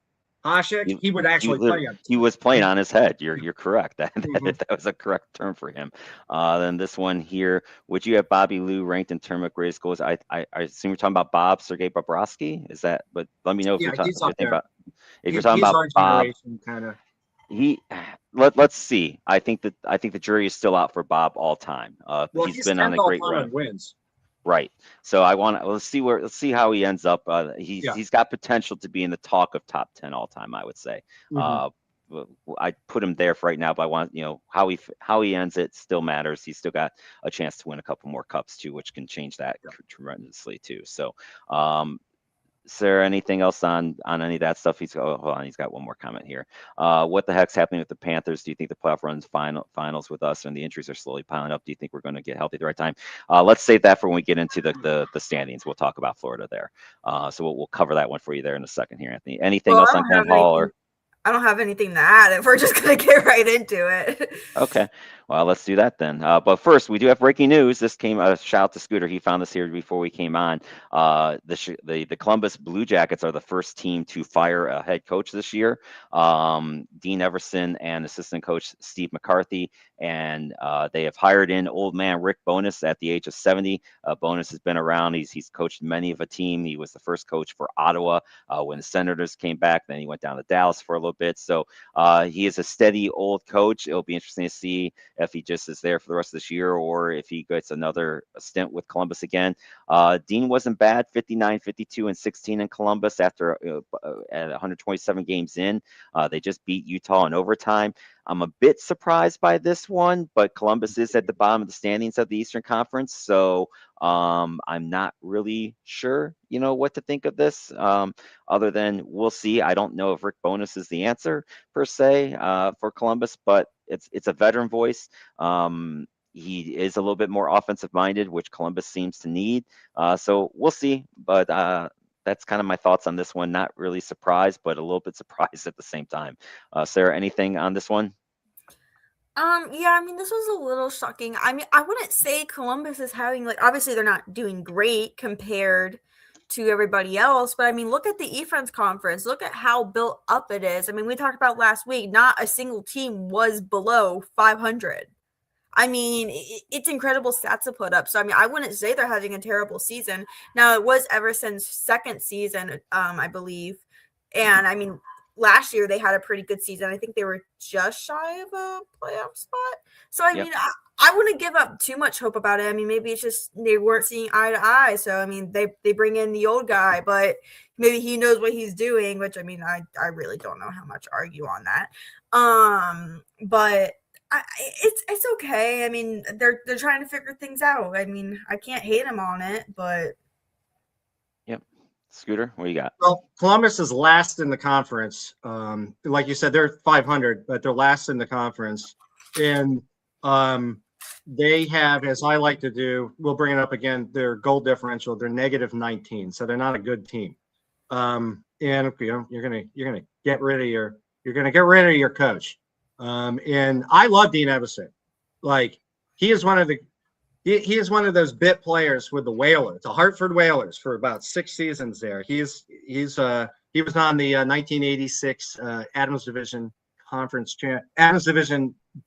S3: Hasek, he would actually play on.
S1: He was playing on his head. You're correct. That
S3: Mhm.
S1: that was a correct term for him. Then this one here, would you have Bobby Lou ranked in terms of greatest goals? I assume you're talking about Bob Sergei Bobrovsky. Is that? But let me know if
S3: Yeah,
S1: you're talking
S3: he's up there.
S1: about if you're talking
S3: He's
S1: about
S3: our
S1: Bob.
S3: generation, kind of.
S1: He let's see. I think the jury is still out for Bob all time.
S3: Well,
S1: He's
S3: he's
S1: been on
S3: 10th
S1: a
S3: all
S1: great
S3: time
S1: run.
S3: on wins.
S1: Right. So let's see how he ends up. He's got potential to be in the talk of top 10 all time, I would say.
S3: Mhm.
S1: I put him there for right now, but I want, how he ends it still matters. He's still got a chance to win a couple more cups too, which can change that tremendously too. So, is there anything else on any of that stuff? Hold on, he's got one more comment here. What the heck's happening with the Panthers? Do you think the playoff runs finals with us and the injuries are slowly piling up? Do you think we're going to get healthy at the right time? Let's save that for when we get into the standings. We'll talk about Florida there. So we'll cover that one for you there in a second here, Anthony. Anything else on Ken Hall or?
S2: I don't have anything to add if we're just going to get right into it.
S1: Okay. Well, let's do that then. But first, we do have breaking news. This came a shout out to Scooter. He found this here before we came on. The Columbus Blue Jackets are the first team to fire a head coach this year. Dean Everson and assistant coach Steve McCarthy, and they have hired in old man Rick Bowness at the age of 70. Bowness has been around. He's coached many of a team. He was the first coach for Ottawa when the Senators came back. Then he went down to Dallas for a little bit. So he is a steady old coach. It'll be interesting to see if he just is there for the rest of this year or if he gets another stint with Columbus again. Dean wasn't bad, 59, 52, and 16 in Columbus after at 127 games in. They just beat Utah in overtime. I'm a bit surprised by this one, but Columbus is at the bottom of the standings of the Eastern Conference, so I'm not really sure, what to think of this. Other than we'll see. I don't know if Rick Bowness is the answer per se for Columbus, but it's a veteran voice. He is a little bit more offensive minded, which Columbus seems to need. So we'll see, but that's kind of my thoughts on this one. Not really surprised, but a little bit surprised at the same time. Sarah, anything on this one?
S2: Yeah, I mean, this was a little shocking. I mean, I wouldn't say Columbus is having, obviously they're not doing great compared to everybody else, but I mean, look at the E-Friends conference. Look at how built up it is. I mean, we talked about last week, not a single team was below 500. I mean, it's incredible stats to put up. So, I mean, I wouldn't say they're having a terrible season. Now, it was Everson's second season, I believe. And, I mean, last year they had a pretty good season. I think they were just shy of a playoff spot. So, I mean, I wouldn't give up too much hope about it. I mean, maybe it's just they weren't seeing eye to eye. So, I mean, they bring in the old guy, but maybe he knows what he's doing, which, I mean, I really don't know how much argue on that. But it's okay. I mean, they're trying to figure things out. I mean, I can't hate them on it, but
S1: Yep. Scooter, what do you got?
S3: Well, Columbus is last in the conference. Like you said, they're 500, but they're last in the conference, and they have, as I like to do, we'll bring it up again. Their goal differential, they're negative 19, so they're not a good team. And you're gonna get rid of your coach. And I love Dean Evison. Like he is one of those bit players with the Whalers, the Hartford Whalers, for about 6 seasons there. He was on the 1986 Adams Division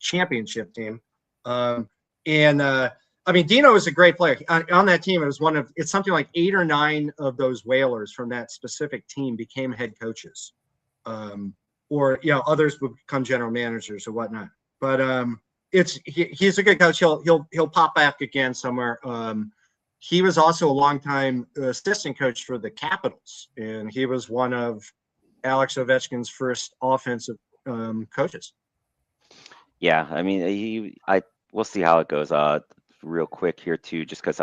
S3: championship team. I mean, Dino is a great player. On that team, it's something like 8 or 9 of those Whalers from that specific team became head coaches. Or others would become general managers or whatnot. But he's a good coach. He'll pop back again somewhere. He was also a longtime assistant coach for the Capitals, and he was one of Alex Ovechkin's first offensive coaches.
S1: Yeah, I mean, we'll see how it goes. Real quick here too, just because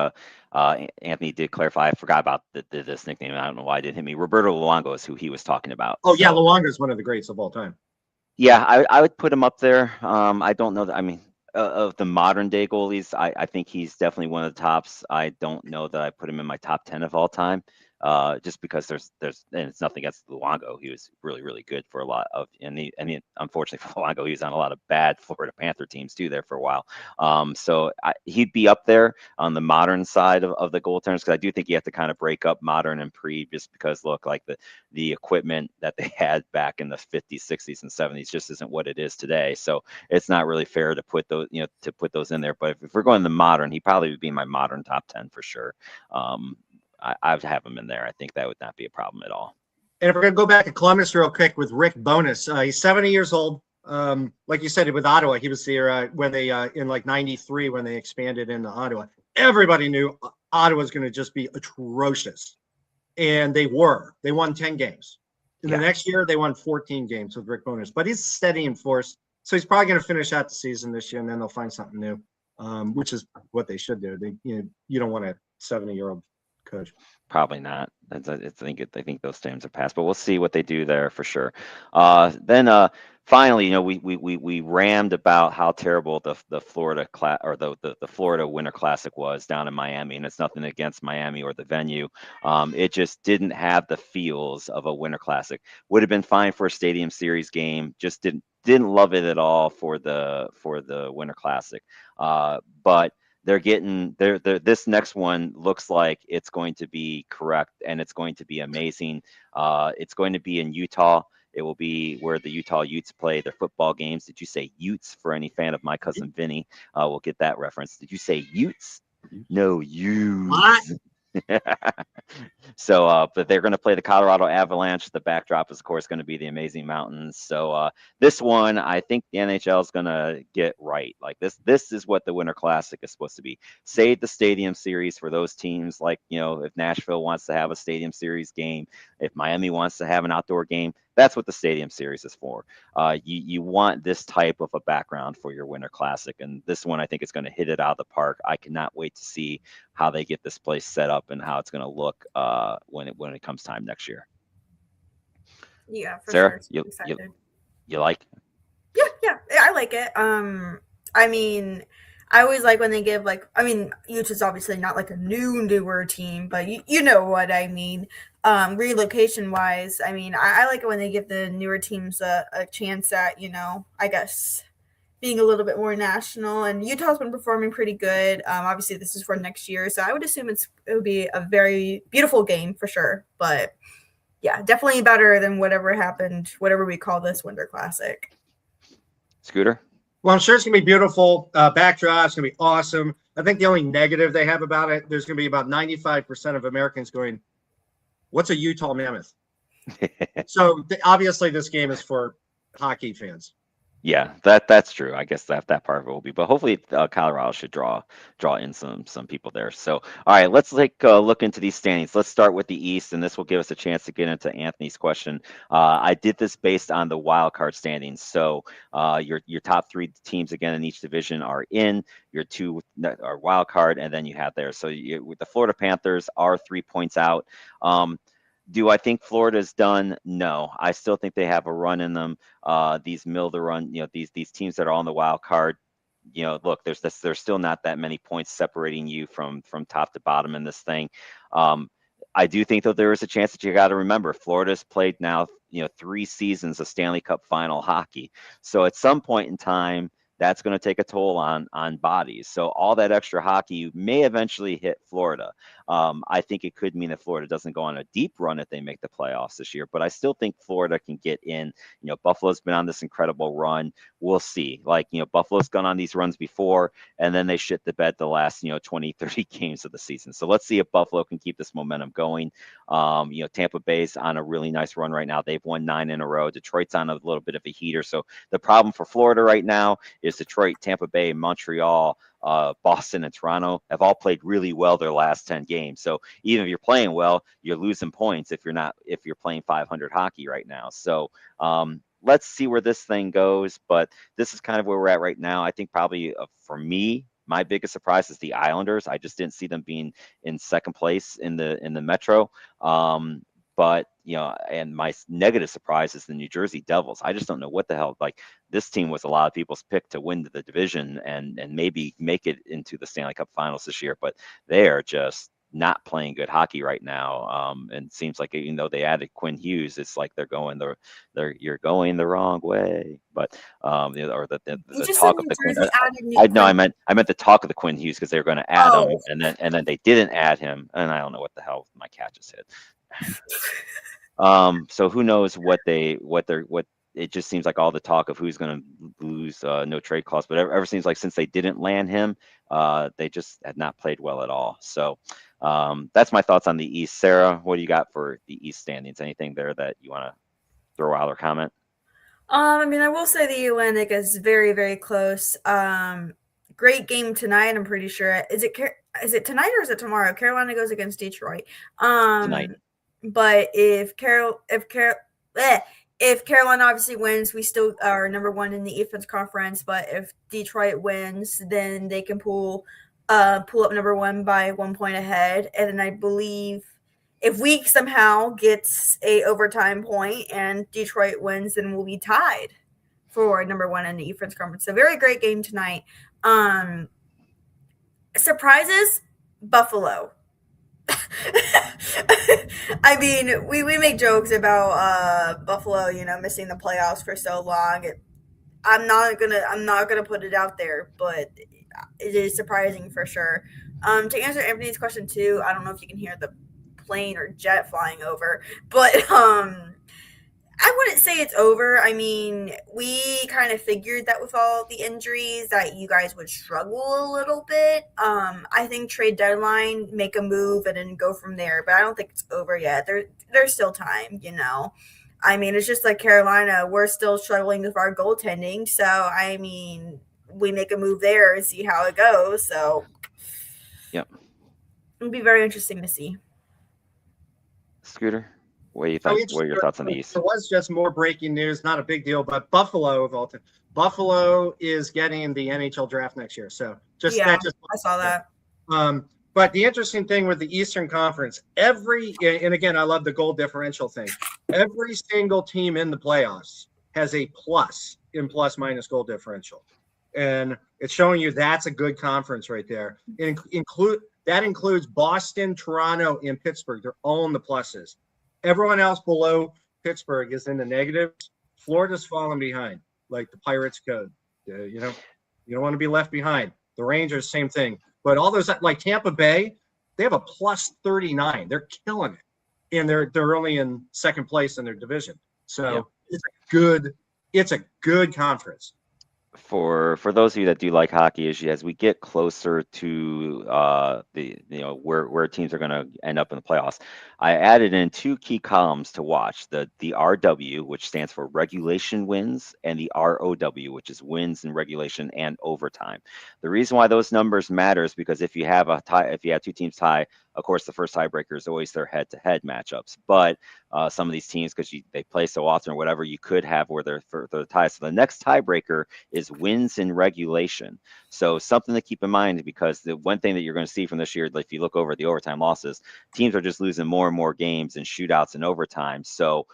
S1: Anthony did clarify. I forgot about this nickname. I don't know why it didn't hit me. Roberto Luongo is who he was talking about.
S3: Oh yeah, Luongo is one of the greats of all time.
S1: Yeah, I would put him up there. I don't know that. I mean, of the modern day goalies, I think he's definitely one of the tops. I don't know that I put him in my top 10 of all time. just because there's and it's nothing against Luongo. He was really, really good for a lot of, and unfortunately for Luongo, he was on a lot of bad Florida Panther teams too there for a while. So he'd be up there on the modern side of the goaltenders, because I do think you have to kind of break up modern and pre, just because look, like the equipment that they had back in the 50s, 60s, and 70s just isn't what it is today. So it's not really fair to put those, to put those in there. But if we're going the modern, he probably would be my modern top 10 for sure. I'd have him in there. I think that would not be a problem at all.
S3: And if we're going to go back to Columbus real quick with Rick Bowness, he's 70 years old. Like you said, with Ottawa, he was there when they in like 93 when they expanded into Ottawa. Everybody knew Ottawa was going to just be atrocious. And they were. They won 10 games. In the next year, they won 14 games with Rick Bowness. But he's steady in force. So he's probably going to finish out the season this year, and then they'll find something new, which is what they should do. You don't want a 70-year-old coach.
S1: Probably not. I think those times are past, but we'll see what they do there for sure. Then finally, we rammed about how terrible the Florida the Florida Winter Classic was down in Miami, and it's nothing against Miami or the venue. It just didn't have the feels of a Winter Classic. Would have been fine for a Stadium Series game. Just didn't love it at all for the Winter Classic. But this next one looks like it's going to be correct, and it's going to be amazing. It's going to be in Utah. It will be where the Utah Utes play their football games. Did you say Utes for any fan of my cousin Vinny? We'll get that reference. Did you say Utes? No, Utes.
S3: What?
S1: So, but they're going to play the Colorado Avalanche. The backdrop is, of course, going to be the amazing mountains. So this one, I think the NHL is going to get right. Like this is what the Winter Classic is supposed to be. Save the Stadium Series for those teams. Like, if Nashville wants to have a Stadium Series game, if Miami wants to have an outdoor game, that's what the Stadium Series is for. You want this type of a background for your Winter Classic, and this one I think is going to hit it out of the park. I cannot wait to see how they get this place set up and how it's going to look when it comes time next year.
S2: Yeah, for
S1: Sarah,
S2: sure.
S1: you like?
S2: Yeah, I like it. I mean, I always like when they give Utah's obviously not like a newer team, but you know what I mean. Relocation wise, I mean, I like it when they give the newer teams a chance at, I guess being a little bit more national. And Utah's been performing pretty good. Obviously this is for next year, so I would assume it would be a very beautiful game for sure. But yeah, definitely better than whatever we call this Winter Classic.
S1: Scooter?
S3: Well, I'm sure it's going to be beautiful. Backdrop, it's going to be awesome. I think the only negative they have about it, there's going to be about 95% of Americans going, what's a Utah Mammoth? So obviously this game is for hockey fans.
S1: Yeah, that's true. I guess that part of it will be, but hopefully Colorado should draw in some people there. So, all right, let's take a look into these standings. Let's start with the East, and this will give us a chance to get into Anthony's question. I did this based on the wild card standings. So, your top three teams again in each division are in. Your two are wild card, and then you have there. So, with the Florida Panthers are 3 points out. Do I think Florida's done? No, I still think they have a run in them. These middle of the run, these teams that are on the wild card, look, there's still not that many points separating you from top to bottom in this thing. I do think though there is a chance that you got to remember Florida's played now, 3 seasons of Stanley Cup final hockey. So at some point in time, that's going to take a toll on bodies. So all that extra hockey may eventually hit Florida. I think it could mean that Florida doesn't go on a deep run if they make the playoffs this year, but I still think Florida can get in. Buffalo's been on this incredible run. We'll see. Buffalo's gone on these runs before, and then they shit the bed the last, 20, 30 games of the season. So let's see if Buffalo can keep this momentum going. Tampa Bay's on a really nice run right now. They've won 9 in a row. Detroit's on a little bit of a heater. So the problem for Florida right now is Detroit, Tampa Bay, Montreal, Boston, and Toronto have all played really well their last 10 games. So even if you're playing well, you're losing points if you're playing 500 hockey right now. So let's see where this thing goes. But this is kind of where we're at right now. I think probably for me, my biggest surprise is the Islanders. I just didn't see them being in second place in the Metro. But, and my negative surprise is the New Jersey Devils. I just don't know what the hell, this team was a lot of people's pick to win the division and maybe make it into the Stanley Cup finals this year, but they are just not playing good hockey right now. And seems like even though they added Quinn Hughes, it's like you're going the wrong way. But or
S2: You
S1: the
S2: just said
S1: talk of
S2: New
S1: the Quinn.
S2: Jersey added new
S1: I know
S2: Quinn.
S1: I meant the talk of the Quinn Hughes because they were going to add him,
S2: Oh,
S1: and then they didn't add him, and I don't know what the hell my cat just hit. So who knows what it just seems like all the talk of who's going to lose no trade clause, but ever seems like since they didn't land him, they just had not played well at all. So that's my thoughts on the East. Sarah, what do you got for the East standings? Anything there that you want to throw out or comment?
S2: I mean, I will say the Atlantic is very, very close. Great game tonight. I'm pretty sure. Is it tonight or is it tomorrow? Carolina goes against Detroit.
S1: Tonight.
S2: But if Carolina obviously wins, we still are number one in the Eastern Conference. But if Detroit wins, then they can pull up number one by 1 point ahead. And then I believe if we somehow gets a overtime point and Detroit wins, then we'll be tied for number one in the Eastern Conference. So very great game tonight. Surprises, Buffalo. I mean, we make jokes about Buffalo, missing the playoffs for so long. I'm not gonna put it out there, but it is surprising for sure. To answer Anthony's question too, I don't know if you can hear the plane or jet flying over, but I wouldn't say it's over. I mean, we kind of figured that with all the injuries that you guys would struggle a little bit. I think trade deadline, make a move and then go from there, but I don't think it's over yet. There's still time, I mean, it's just like Carolina. We're still struggling with our goaltending. So, I mean, we make a move there and see how it goes. So,
S1: Yep.
S2: It'll be very interesting to see.
S1: Scooter, what are your thoughts on the East?
S3: There was just more breaking news, not a big deal, but Buffalo is getting the NHL draft next year. So
S2: I saw that.
S3: But the interesting thing with the Eastern Conference, and again, I love the goal differential thing. Every single team in the playoffs has a plus in plus minus goal differential. And it's showing you that's a good conference right there. That includes Boston, Toronto, and Pittsburgh. They're all in the pluses. Everyone else below Pittsburgh is in the negatives. Florida's falling behind, like the Pirates code. You don't want to be left behind. The Rangers, same thing. But all those, like Tampa Bay, they have a plus 39. They're killing it, and they're only in second place in their division. So it's a good conference.
S1: For those of you that do like hockey, as we get closer to where teams are going to end up in the playoffs, I added in two key columns to watch: the RW, which stands for regulation wins, and the ROW, which is wins in regulation and overtime. The reason why those numbers matter is because if you have two teams tie, of course, the first tiebreaker is always their head-to-head matchups. But some of these teams, because they play so often or whatever, you could have where they're ties. So the next tiebreaker is wins in regulation. So something to keep in mind, because the one thing that you're going to see from this year, if you look over the overtime losses, teams are just losing more and more games in shootouts and overtime. So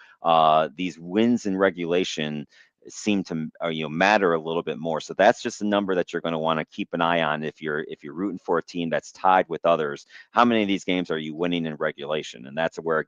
S1: these wins in regulation seem to matter a little bit more. So that's just a number that you're going to want to keep an eye on if you're rooting for a team that's tied with others. How many of these games are you winning in regulation? And that's where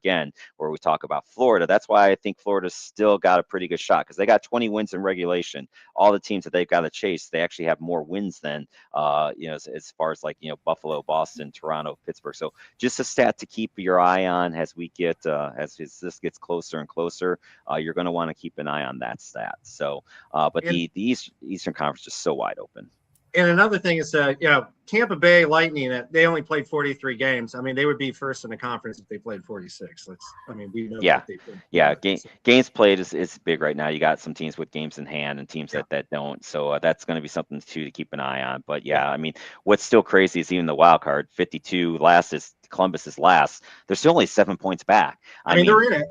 S1: we talk about Florida. That's why I think Florida's still got a pretty good shot, because they got 20 wins in regulation. All the teams that they've got to chase, they actually have more wins than as far as Buffalo, Boston, Toronto, Pittsburgh. So just a stat to keep your eye on as we get as this gets closer and closer. You're going to want to keep an eye on that stat. So, but the Eastern Conference is so wide open.
S3: And another thing is, Tampa Bay Lightning, they only played 43 games. I mean, they would be first in the conference if they played 46. We know that they played.
S1: Yeah, games played is big right now. You got some teams with games in hand and teams that don't. So that's going to be something to keep an eye on. But I mean, what's still crazy is even the wild card, 52 last is Columbus is last. They're still only 7 points back.
S3: I mean, they're in it.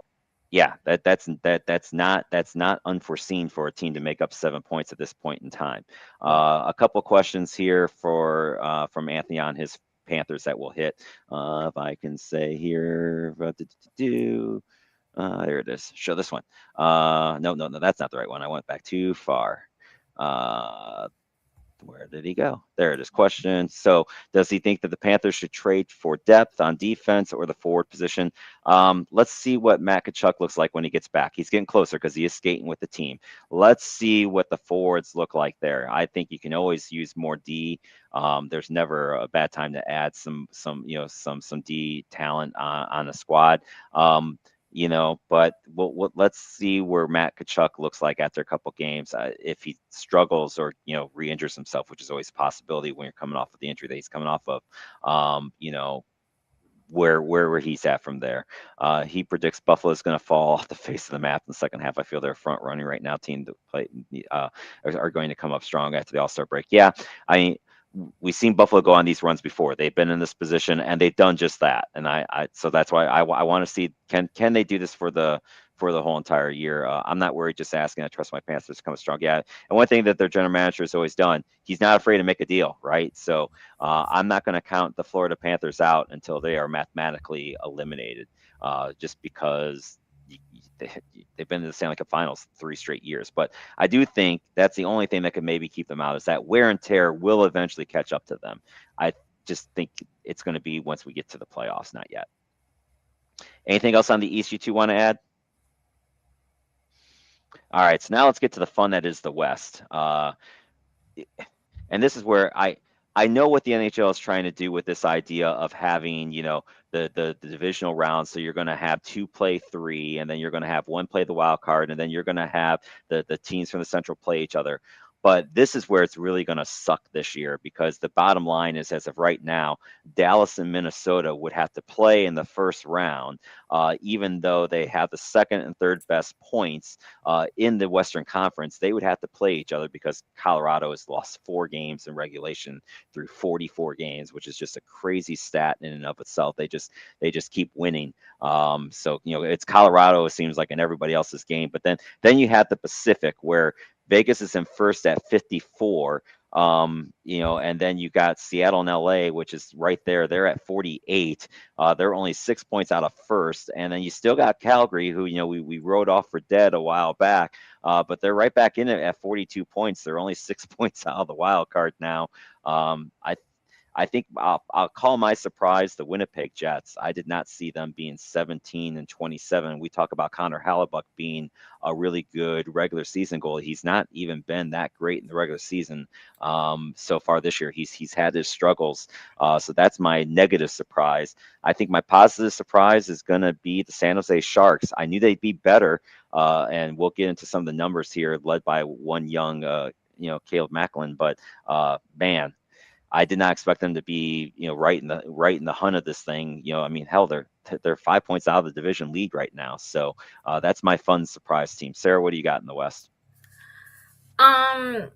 S1: Yeah, that's not unforeseen for a team to make up 7 points at this point in time. A couple questions here from Anthony on his Panthers that we'll hit. If I can say here, there it is. Show this one. No, that's not the right one. I went back too far. Where did he go? There it is. Question. So, does he think that the Panthers should trade for depth on defense or the forward position? Let's see what Matt Kachuk looks like when he gets back. He's getting closer because he is skating with the team. Let's see what the forwards look like there. I think you can always use more D. There's never a bad time to add some D talent on the squad. But let's see where Matt Kachuk looks like after a couple games. If he struggles or re-injures himself, which is always a possibility when you're coming off of the injury that he's coming off of. Where he's at from there. He predicts Buffalo is going to fall off the face of the map in the second half. I feel they're front running right now. Team that play are going to come up strong after the All-Star break. Yeah, I mean, we've seen Buffalo go on these runs before. They've been in this position and they've done just that. And so that's why I want to see can they do this for the whole entire year. I'm not worried just asking. I trust my Panthers to come strong. Yeah, and one thing that their general manager has always done, he's not afraid to make a deal, right? So I'm not going to count the Florida Panthers out until they are mathematically eliminated, just because they've been in the Stanley Cup Finals 3 straight years. But I do think that's the only thing that could maybe keep them out, is that wear and tear will eventually catch up to them. I just think it's going to be once we get to the playoffs, not yet. Anything else on the East you two want to add? All right, so now let's get to the fun that is the West. And this is where I know what the NHL is trying to do with this idea of having, the divisional round. So you're going to have 2 play 3, and then you're going to have 1 play the wild card, and then you're going to have the teams from the Central play each other. But this is where it's really going to suck this year, because the bottom line is, as of right now, Dallas and Minnesota would have to play in the first round, even though they have the second and third best points in the Western Conference. They would have to play each other because Colorado has lost 4 games in regulation through 44 games, which is just a crazy stat in and of itself. They just keep winning. So it's Colorado, it seems like, in everybody else's game. But then you have the Pacific, where Vegas is in first at 54, and then you got Seattle and LA, which is right there. They're at 48. They're only 6 points out of first. And then you still got Calgary, who, we wrote off for dead a while back, but they're right back in it at 42 points. They're only 6 points out of the wild card now. I think I'll call my surprise the Winnipeg Jets. I did not see them being 17-27. We talk about Connor Hellebuyck being a really good regular season goalie. He's not even been that great in the regular season so far this year. He's had his struggles. So that's my negative surprise. I think my positive surprise is going to be the San Jose Sharks. I knew they'd be better, and we'll get into some of the numbers here, led by one young, Caleb Macklin. But man, I did not expect them to be, right in the hunt of this thing. Hell, they're 5 points out of the division lead right now. So that's my fun surprise team. Sarah, what do you got in the West?
S2: Yeah,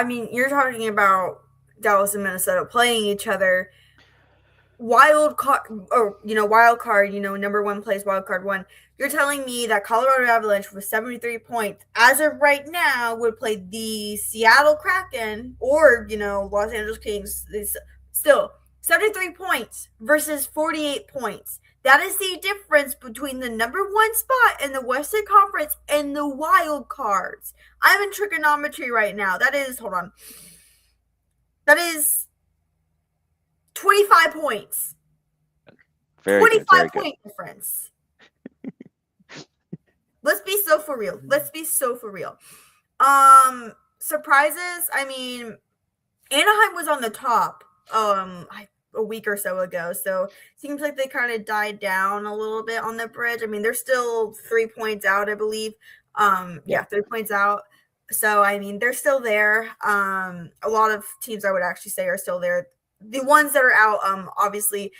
S2: you're talking about Dallas and Minnesota playing each other. Wild card, number 1 plays wild card 1. You're telling me that Colorado Avalanche with 73 points, as of right now, would play the Seattle Kraken or, Los Angeles Kings. Still 73 points versus 48 points. That is the difference between the number 1 spot in the Western Conference and the wild cards. I'm in trigonometry right now. That is 25 points.
S1: Very
S2: 25
S1: good.
S2: Point difference. Let's be so for real. Surprises. Anaheim was on the top a week or so ago, so seems like they kind of died down a little bit on the bridge. They're still 3 points out, I believe. 3 points out. So they're still there. A lot of teams, I would actually say, are still there. The ones that are out, obviously,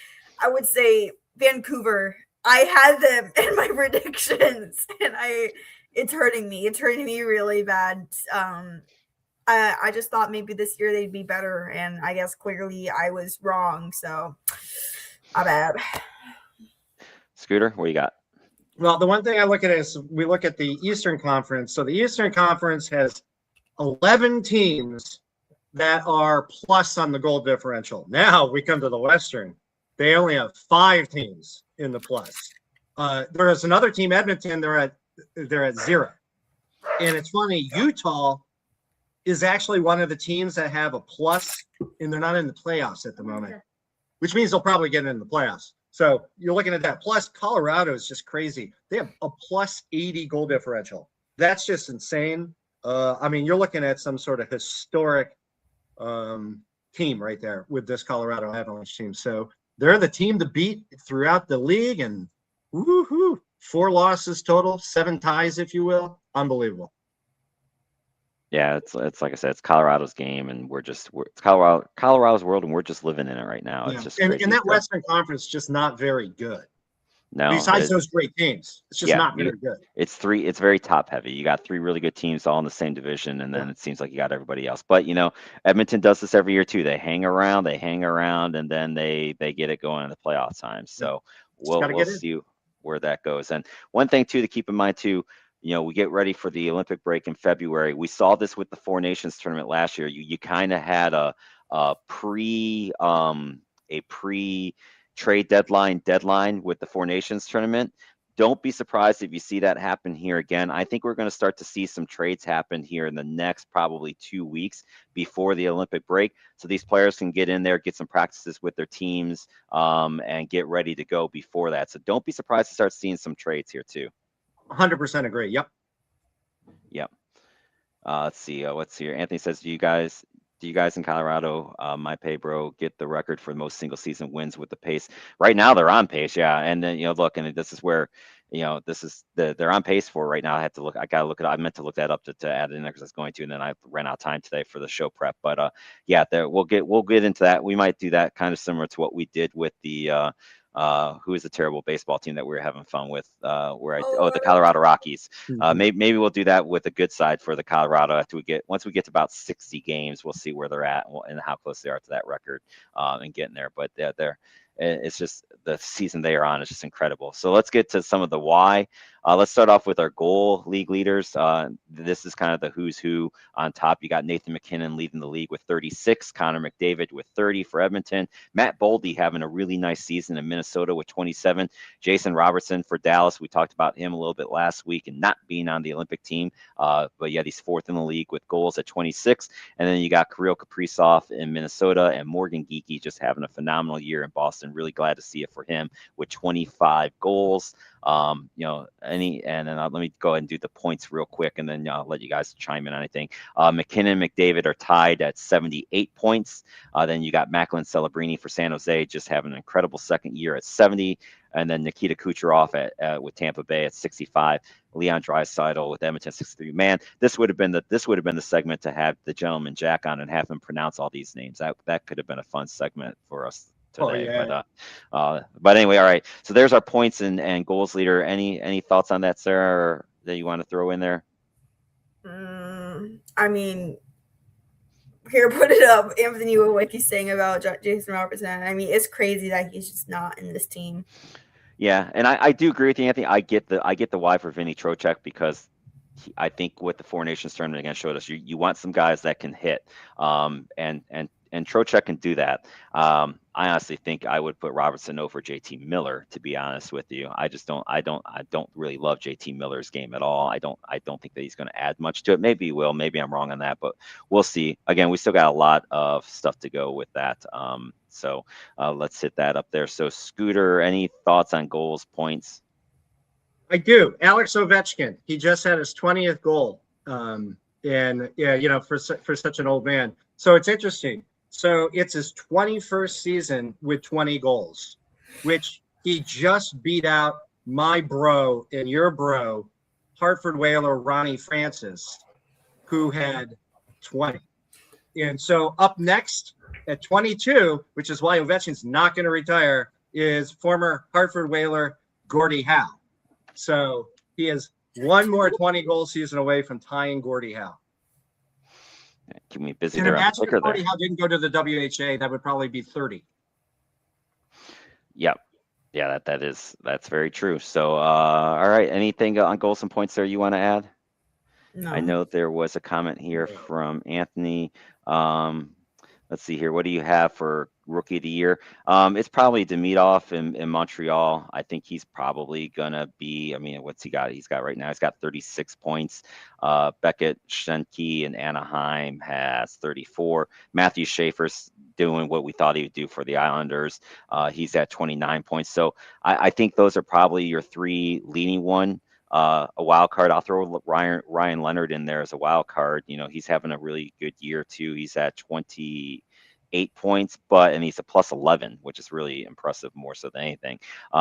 S2: I would say Vancouver. I had them in my predictions, and it's hurting me. It's hurting me really bad. I just thought maybe this year they'd be better, and I guess clearly I was wrong. So, my bad.
S1: Scooter, what do you got?
S3: Well, the one thing I look at is we look at the Eastern Conference. So the Eastern Conference has 11 teams that are plus on the goal differential. Now we come to the Western. They only have 5 teams in the plus. There is another team, Edmonton. They're at 0. And it's funny, Utah is actually one of the teams that have a plus, and they're not in the playoffs at the moment, which means they'll probably get in the playoffs. So you're looking at that. Plus, Colorado is just crazy. They have a plus 80 goal differential. That's just insane. I mean, you're looking at some sort of historic team right there with this Colorado Avalanche team. So they're the team to beat throughout the league, and woohoo, 4 losses total, 7 ties, if you will. Unbelievable.
S1: Yeah, it's like I said, it's Colorado's game, and it's Colorado's world, and we're just living in it right now.
S3: Yeah.
S1: It's just
S3: and
S1: crazy.
S3: that Western Conference is just not very good.
S1: No,
S3: Besides those great teams, it's just not very good.
S1: It's very top heavy. You got 3 really good teams all in the same division, and then it seems like you got everybody else. But Edmonton does this every year too. They hang around, and then they get it going in the playoff time. So we'll see where that goes. And one thing too to keep in mind too, we get ready for the Olympic break in February. We saw this with the Four Nations tournament last year. You kind of had a pre trade deadline with the Four Nations tournament. Don't be surprised if you see that happen here again. I think we're going to start to see some trades happen here in the next probably 2 weeks before the Olympic break, so these players can get in there, get some practices with their teams, and get ready to go before that. So don't be surprised to start seeing some trades here too.
S3: 100% agree. Yep.
S1: Let's see what's here. Anthony says, do you guys in Colorado, my pay bro, get the record for most single season wins with the pace? Right now they're on pace, yeah. And then look, and this is where they're on pace for right now. I gotta look it up. I meant to look that up to add in there because I was going to, and then I ran out of time today for the show prep. But yeah, we'll get into that. We might do that kind of similar to what we did with the who is a terrible baseball team that we were having fun with, the Colorado Rockies. Maybe we'll do that with a good side for the Colorado once we get to about 60 games, we'll see where they're at and how close they are to that record, and getting there. But it's just the season they are on is just incredible. So let's get to some of the why. Let's start off with our goal league leaders. This is kind of the who's who on top. You got Nathan McKinnon leading the league with 36, Connor McDavid with 30 for Edmonton, Matt Boldy having a really nice season in Minnesota with 27, Jason Robertson for Dallas. We talked about him a little bit last week and not being on the Olympic team, but yeah, he's 4th in the league with goals at 26. And then you got Kirill Kaprizov in Minnesota and Morgan Geekie just having a phenomenal year in Boston. Really glad to see it for him with 25 goals. And then let me go ahead and do the points real quick, and then I'll let you guys chime in on anything. McKinnon and McDavid are tied at 78 points. Then you got Macklin Celebrini for San Jose, just having an incredible second year at 70. And then Nikita Kucherov with Tampa Bay at 65. Leon Draisaitl with Edmonton 63. Man, this would have been the segment to have the gentleman Jack on and have him pronounce all these names. That could have been a fun segment for us today. But anyway, all right. So there's our points and goals leader. Any thoughts on that, Sarah, or that you want to throw in there?
S2: I mean, here, put it up. Anthony, what he's saying about Jason Robertson. I mean, it's crazy that he's just not in this team.
S1: Yeah, and I do agree with you, Anthony. I get the why for Vinny Trocheck, because I think what the Four Nations tournament again showed us, you want some guys that can hit, and Trocheck can do that. I honestly think I would put Robertson over JT Miller, to be honest with you. I don't really love JT Miller's game at all. I don't think that he's going to add much to it. Maybe he will. Maybe I'm wrong on that, but we'll see. Again, we still got a lot of stuff to go with that. So let's hit that up there. So Scooter, any thoughts on goals, points?
S3: I do. Alex Ovechkin, he just had his 20th goal. And yeah, for such an old man. So it's interesting. So it's his 21st season with 20 goals, which he just beat out my bro and your bro, Hartford Whaler Ronnie Francis, who had 20. And so up next at 22, which is why Ovechkin's not going to retire, is former Hartford Whaler Gordie Howe. So he is one more 20-goal season away from tying Gordie Howe.
S1: Keep me busy
S3: And
S1: there.
S3: imagine if Gordie Howe didn't go to the WHA, that would probably be 30.
S1: Yep. Yeah, that's very true. So, all right. Anything on goals and points there you want to add?
S2: No.
S1: I know there was a comment here from Anthony. Let's see here. What do you have for rookie of the year. It's probably Demidov in Montreal. I think he's probably gonna be. I mean, what's he got? He's got right now. He's got 36 points. Beckett Schenke in Anaheim has 34. Matthew Schaefer's doing what we thought he would do for the Islanders. He's at 29 points. So I think those are probably your three leading one. A wild card. I'll throw Ryan Leonard in there as a wild card. You know, he's having a really good year too. He's at 28 points, and he's a plus 11, which is really impressive more so than anything.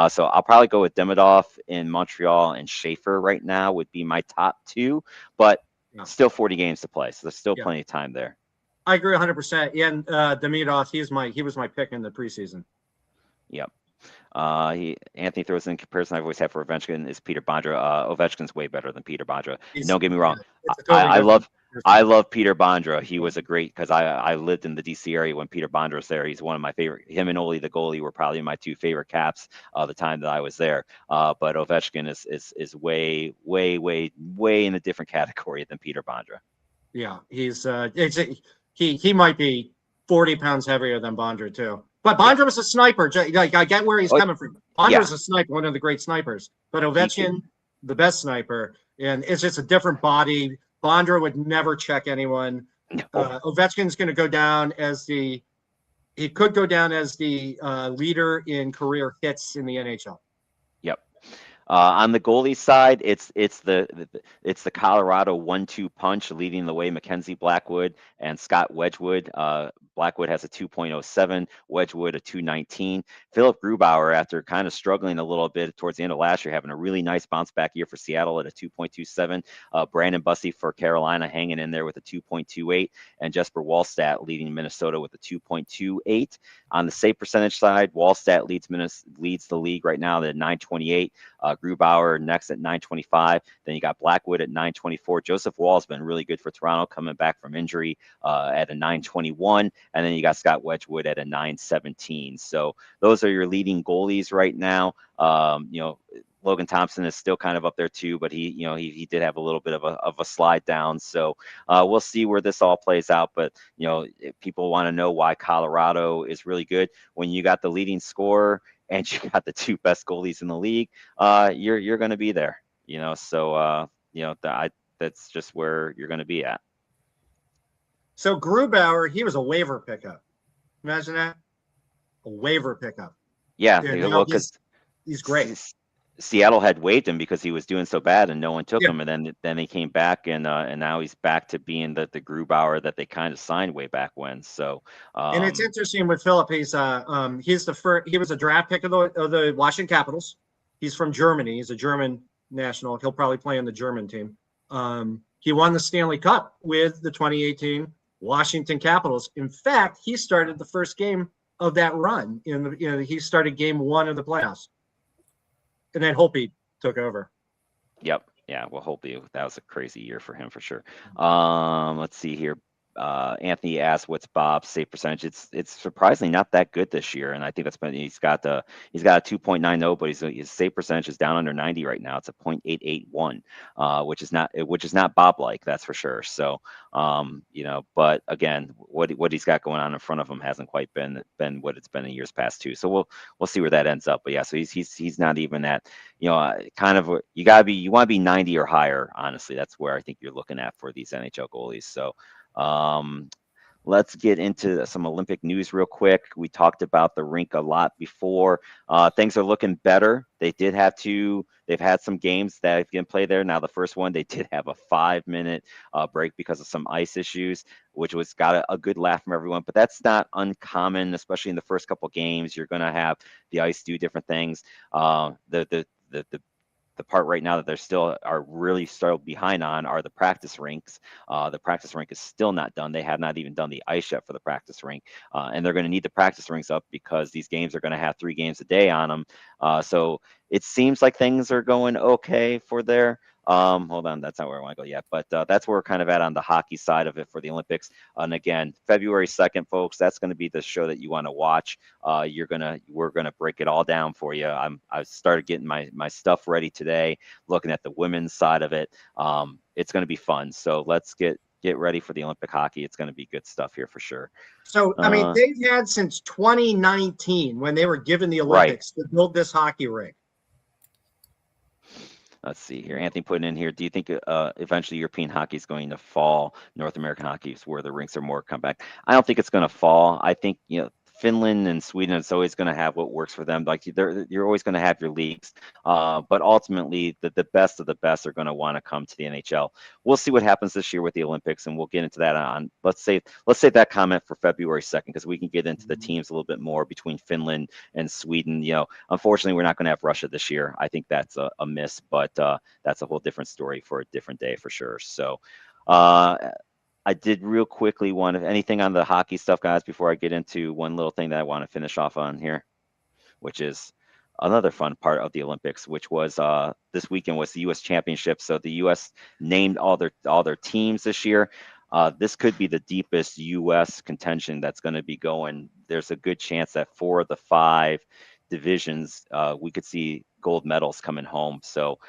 S1: So I'll probably go with Demidov in Montreal, and Schaefer right now would be my top two, but still 40 games to play. So there's still plenty of time there.
S3: I agree 100%. Yeah, and Demidov, he was my pick in the preseason.
S1: Yep. Anthony throws in comparison I've always had for Ovechkin is Peter Bondra. Ovechkin's way better than Peter Bondra. Don't get me wrong. I love Peter Bondra. He was a great, because I lived in the DC area when Peter Bondra was there. He's one of my favorite. Him and Oli the goalie were probably my two favorite Caps the time that I was there. But Ovechkin is way in a different category than Peter Bondra.
S3: Yeah, he's he might be 40 pounds heavier than Bondra too. But Bondra was a sniper. I get where he's coming from. Bondra was a sniper, one of the great snipers. But Ovechkin, the best sniper, and it's just a different body. Bondra would never check anyone. Ovechkin's going to go down as he could go down as the leader in career hits in the NHL.
S1: Yep. On the goalie side, it's the Colorado 1-2 punch leading the way. Mackenzie Blackwood and Scott Wedgwood. Blackwood has a 2.07, Wedgwood a 2.19. Philip Grubauer, after kind of struggling a little bit towards the end of last year, having a really nice bounce back year for Seattle at a 2.27. Brandon Bussey for Carolina hanging in there with a 2.28, and Jesper Wallstedt leading Minnesota with a 2.28. On the save percentage side, Wallstedt leads the league right now at 928. Grubauer next at 925. Then you got Blackwood at 924. Joseph Wall's been really good for Toronto, coming back from injury at a 921. And then you got Scott Wedgwood at a 917. So those are your leading goalies right now. Logan Thompson is still kind of up there too, but he did have a little bit of a slide down. So we'll see where this all plays out. But if people want to know why Colorado is really good, when you got the leading scorer and you got the two best goalies in the league, you're going to be there. So that's just where you're going to be at.
S3: So Grubauer, he was a waiver pickup. Imagine that, a waiver pickup.
S1: Yeah, because
S3: he's great.
S1: Seattle had waived him because he was doing so bad, and no one took him. And then he came back, and now he's back to being the Grubauer that they kind of signed way back when. So,
S3: and it's interesting with Philip. He was a draft pick of the Washington Capitals. He's from Germany. He's a German national. He'll probably play on the German team. He won the Stanley Cup with the 2018 Washington Capitals. In fact, he started the first game of that run. He started game one of the playoffs. And then Holtby took over.
S1: Yep. Yeah. Well, Holtby, that was a crazy year for him for sure. Let's see here. Anthony asked, "What's Bob's save percentage?" It's surprisingly not that good this year, and I think that's been he's got a 2.90, but his save percentage is down under 90 right now. It's a 0.881, which is not Bob like, that's for sure. So, but again, what he's got going on in front of him hasn't quite been what it's been in years past too. So we'll see where that ends up. But yeah, so he's not even at kind of you want to be 90 or higher. Honestly, that's where I think you're looking at for these NHL goalies. So. Let's get into some Olympic news real quick. We talked about the rink a lot before. Things are looking better. They've had some games that can play there. Now, the first one, they did have a 5-minute break because of some ice issues, which got a good laugh from everyone. But that's not uncommon, especially in the first couple games. You're going to have the ice do different things. The part right now that they're still behind on are the practice rinks. The practice rink is still not done. They have not even done the ice yet for the practice rink. And they're going to need the practice rinks up because these games are going to have 3 games a day on them. So it seems like things are going okay for there. Hold on, that's not where I want to go yet, but that's where we're kind of at on the hockey side of it for the Olympics. And again, February 2nd, folks, that's going to be the show that you want to watch. We're gonna break it all down for you. I started getting my stuff ready today, looking at the women's side of it. It's going to be fun. So let's get get ready for the Olympic hockey. It's going to be good stuff here for sure.
S3: So, I mean, they've had since 2019 when they were given the Olympics to build this hockey rink.
S1: Let's see here. Anthony putting in here. Do you think eventually European hockey is going to fall? North American hockey is where the rinks are more compact. I don't think it's going to fall. I think, Finland and Sweden, it's always going to have what works for them. Like you're always going to have your leagues, but ultimately the best of the best are going to want to come to the NHL. We'll see what happens this year with the Olympics, and we'll get into that on. Let's save that comment for February 2nd because we can get into the teams a little bit more between Finland and Sweden. Unfortunately, we're not going to have Russia this year. I think that's a miss, but that's a whole different story for a different day for sure. So. I did real quickly want anything on the hockey stuff, guys, before I get into one little thing that I want to finish off on here, which is another fun part of the Olympics, which was this weekend was the U.S. Championship. So the U.S. named all their teams this year. This could be the deepest U.S. contention that's going to be going. There's a good chance that 4 of the 5 divisions we could see gold medals coming home. So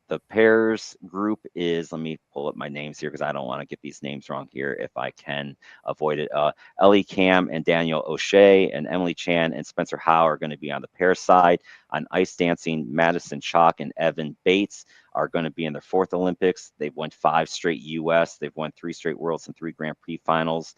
S1: the pairs group is, let me pull up my names here because I don't want to get these names wrong here if I can avoid it. Ellie Cam and Daniel O'Shea and Emily Chan and Spencer Howe are going to be on the pair side. On ice dancing, Madison Chalk and Evan Bates are going to be in their 4th Olympics. They've won 5 straight U.S. They've won 3 straight Worlds and 3 Grand Prix finals.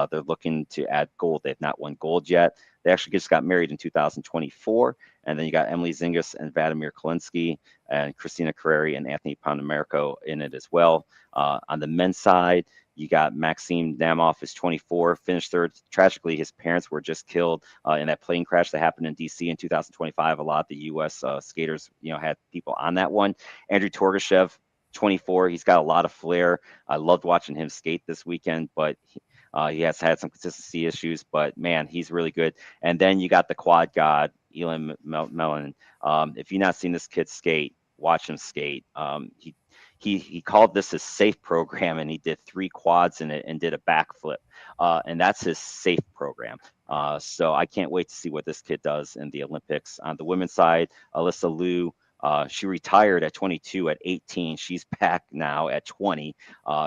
S1: They're looking to add gold. They've not won gold yet. They actually just got married in 2024. And then you got Emily Zingas and Vladimir Kalinsky and Christina Carreri and Anthony Ponomarko in it as well. On the men's side, you got Maxim Namoff is 24, finished 3rd. Tragically, his parents were just killed in that plane crash that happened in D.C. in 2025. A lot of the U.S. Skaters, had people on that one. Andrew Torgashev, 24. He's got a lot of flair. I loved watching him skate this weekend, but he has had some consistency issues, but man, he's really good. And then you got the quad god, Elon Mellon. If you've not seen this kid skate, watch him skate. He called this his safe program, and he did 3 quads in it and did a backflip. And that's his safe program. So I can't wait to see what this kid does in the Olympics. On the women's side, Alyssa Liu, she retired at 22. At 18, she's back now at 20.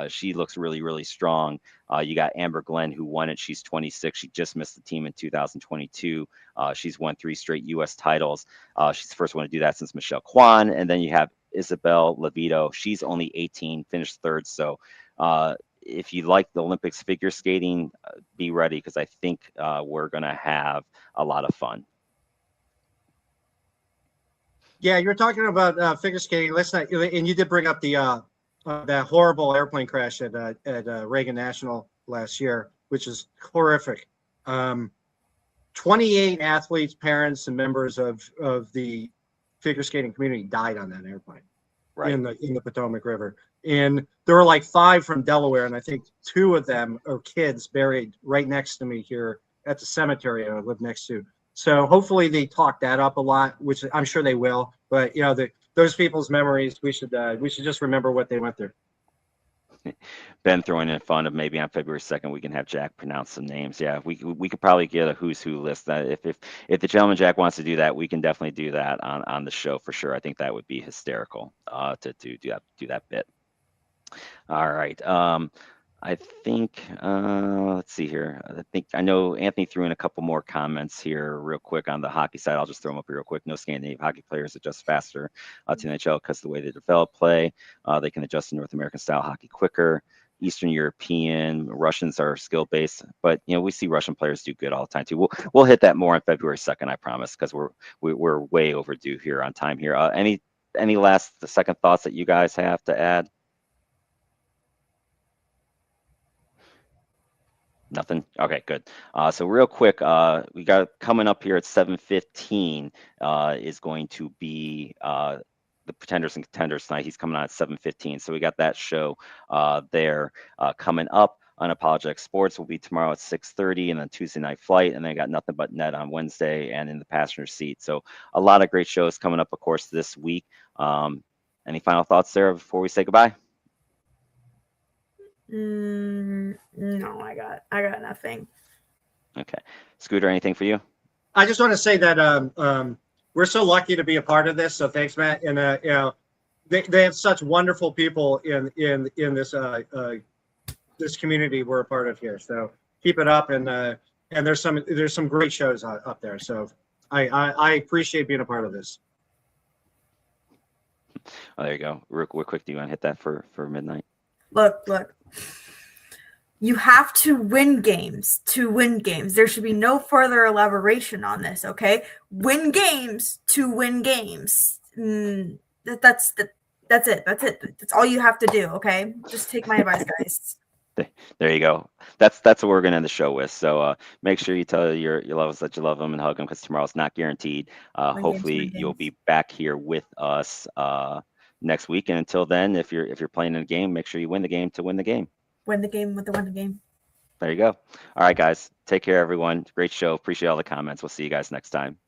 S1: She looks really, really strong. You got Amber Glenn, who won it. She's 26. She just missed the team in 2022. She's won 3 straight U.S. titles. She's the first one to do that since Michelle Kwan. And then you have Isabel Levito. She's only 18, finished 3rd. So if you like the Olympics figure skating, be ready because I think we're going to have a lot of fun.
S3: Yeah, you're talking about figure skating. Let's not, and you did bring up the that horrible airplane crash at Reagan National last year, which is horrific. 28 athletes, parents, and members of the figure skating community died on that airplane, right, in the Potomac River. And there were like 5 from Delaware, and I think 2 of them are kids buried right next to me here at the cemetery I live next to. So hopefully they talk that up a lot, which I'm sure they will. But those people's memories, we should just remember what they went through.
S1: Ben throwing in fun of maybe on February 2nd we can have Jack pronounce some names. Yeah, we could probably get a who's who list. If the gentleman Jack wants to do that, we can definitely do that on the show for sure. I think that would be hysterical to do that bit. All right. I think, let's see here. I know Anthony threw in a couple more comments here real quick on the hockey side. I'll just throw them up here real quick. No Scandinavian hockey players adjust faster to the NHL because of the way they develop play. They can adjust to North American style hockey quicker. Eastern European, Russians are skill based, but we see Russian players do good all the time too. We'll hit that more on February 2nd, I promise, because we're way overdue here on time here. Any last second thoughts that you guys have to add? Nothing. Okay, good. So real quick, we got coming up here at 7:15 is going to be the Pretenders and Contenders tonight. He's coming on at 7:15. So we got that show there coming up. Unapologetic Sports will be tomorrow at 6:30, and then Tuesday Night Flight, and then got Nothing But Net on Wednesday and in the passenger seat. So a lot of great shows coming up, of course, this week. Any final thoughts there before we say goodbye?
S2: No, I got nothing.
S1: Okay. Scooter, anything for you?
S3: I just want to say that we're so lucky to be a part of this. So thanks, Matt. And they have such wonderful people in this this community we're a part of here. So keep it up, and there's some great shows up there. So I appreciate being a part of this.
S1: Oh, there you go. Real quick, do you want to hit that for midnight?
S2: Look. You have to win games to win games. There should be no further elaboration on this, okay? Win games to win games. That's it. That's it. That's all you have to do, okay? Just take my advice, guys.
S1: There you go. That's what we're gonna end the show with. So make sure you tell your loved ones that you love them and hug them, because tomorrow's not guaranteed. Hopefully you'll be back here with us next week. And until then, if you're playing a game, make sure you win the game to win the game.
S2: Win the game with the win the game.
S1: There you go. All right, guys. Take care, everyone. Great show. Appreciate all the comments. We'll see you guys next time.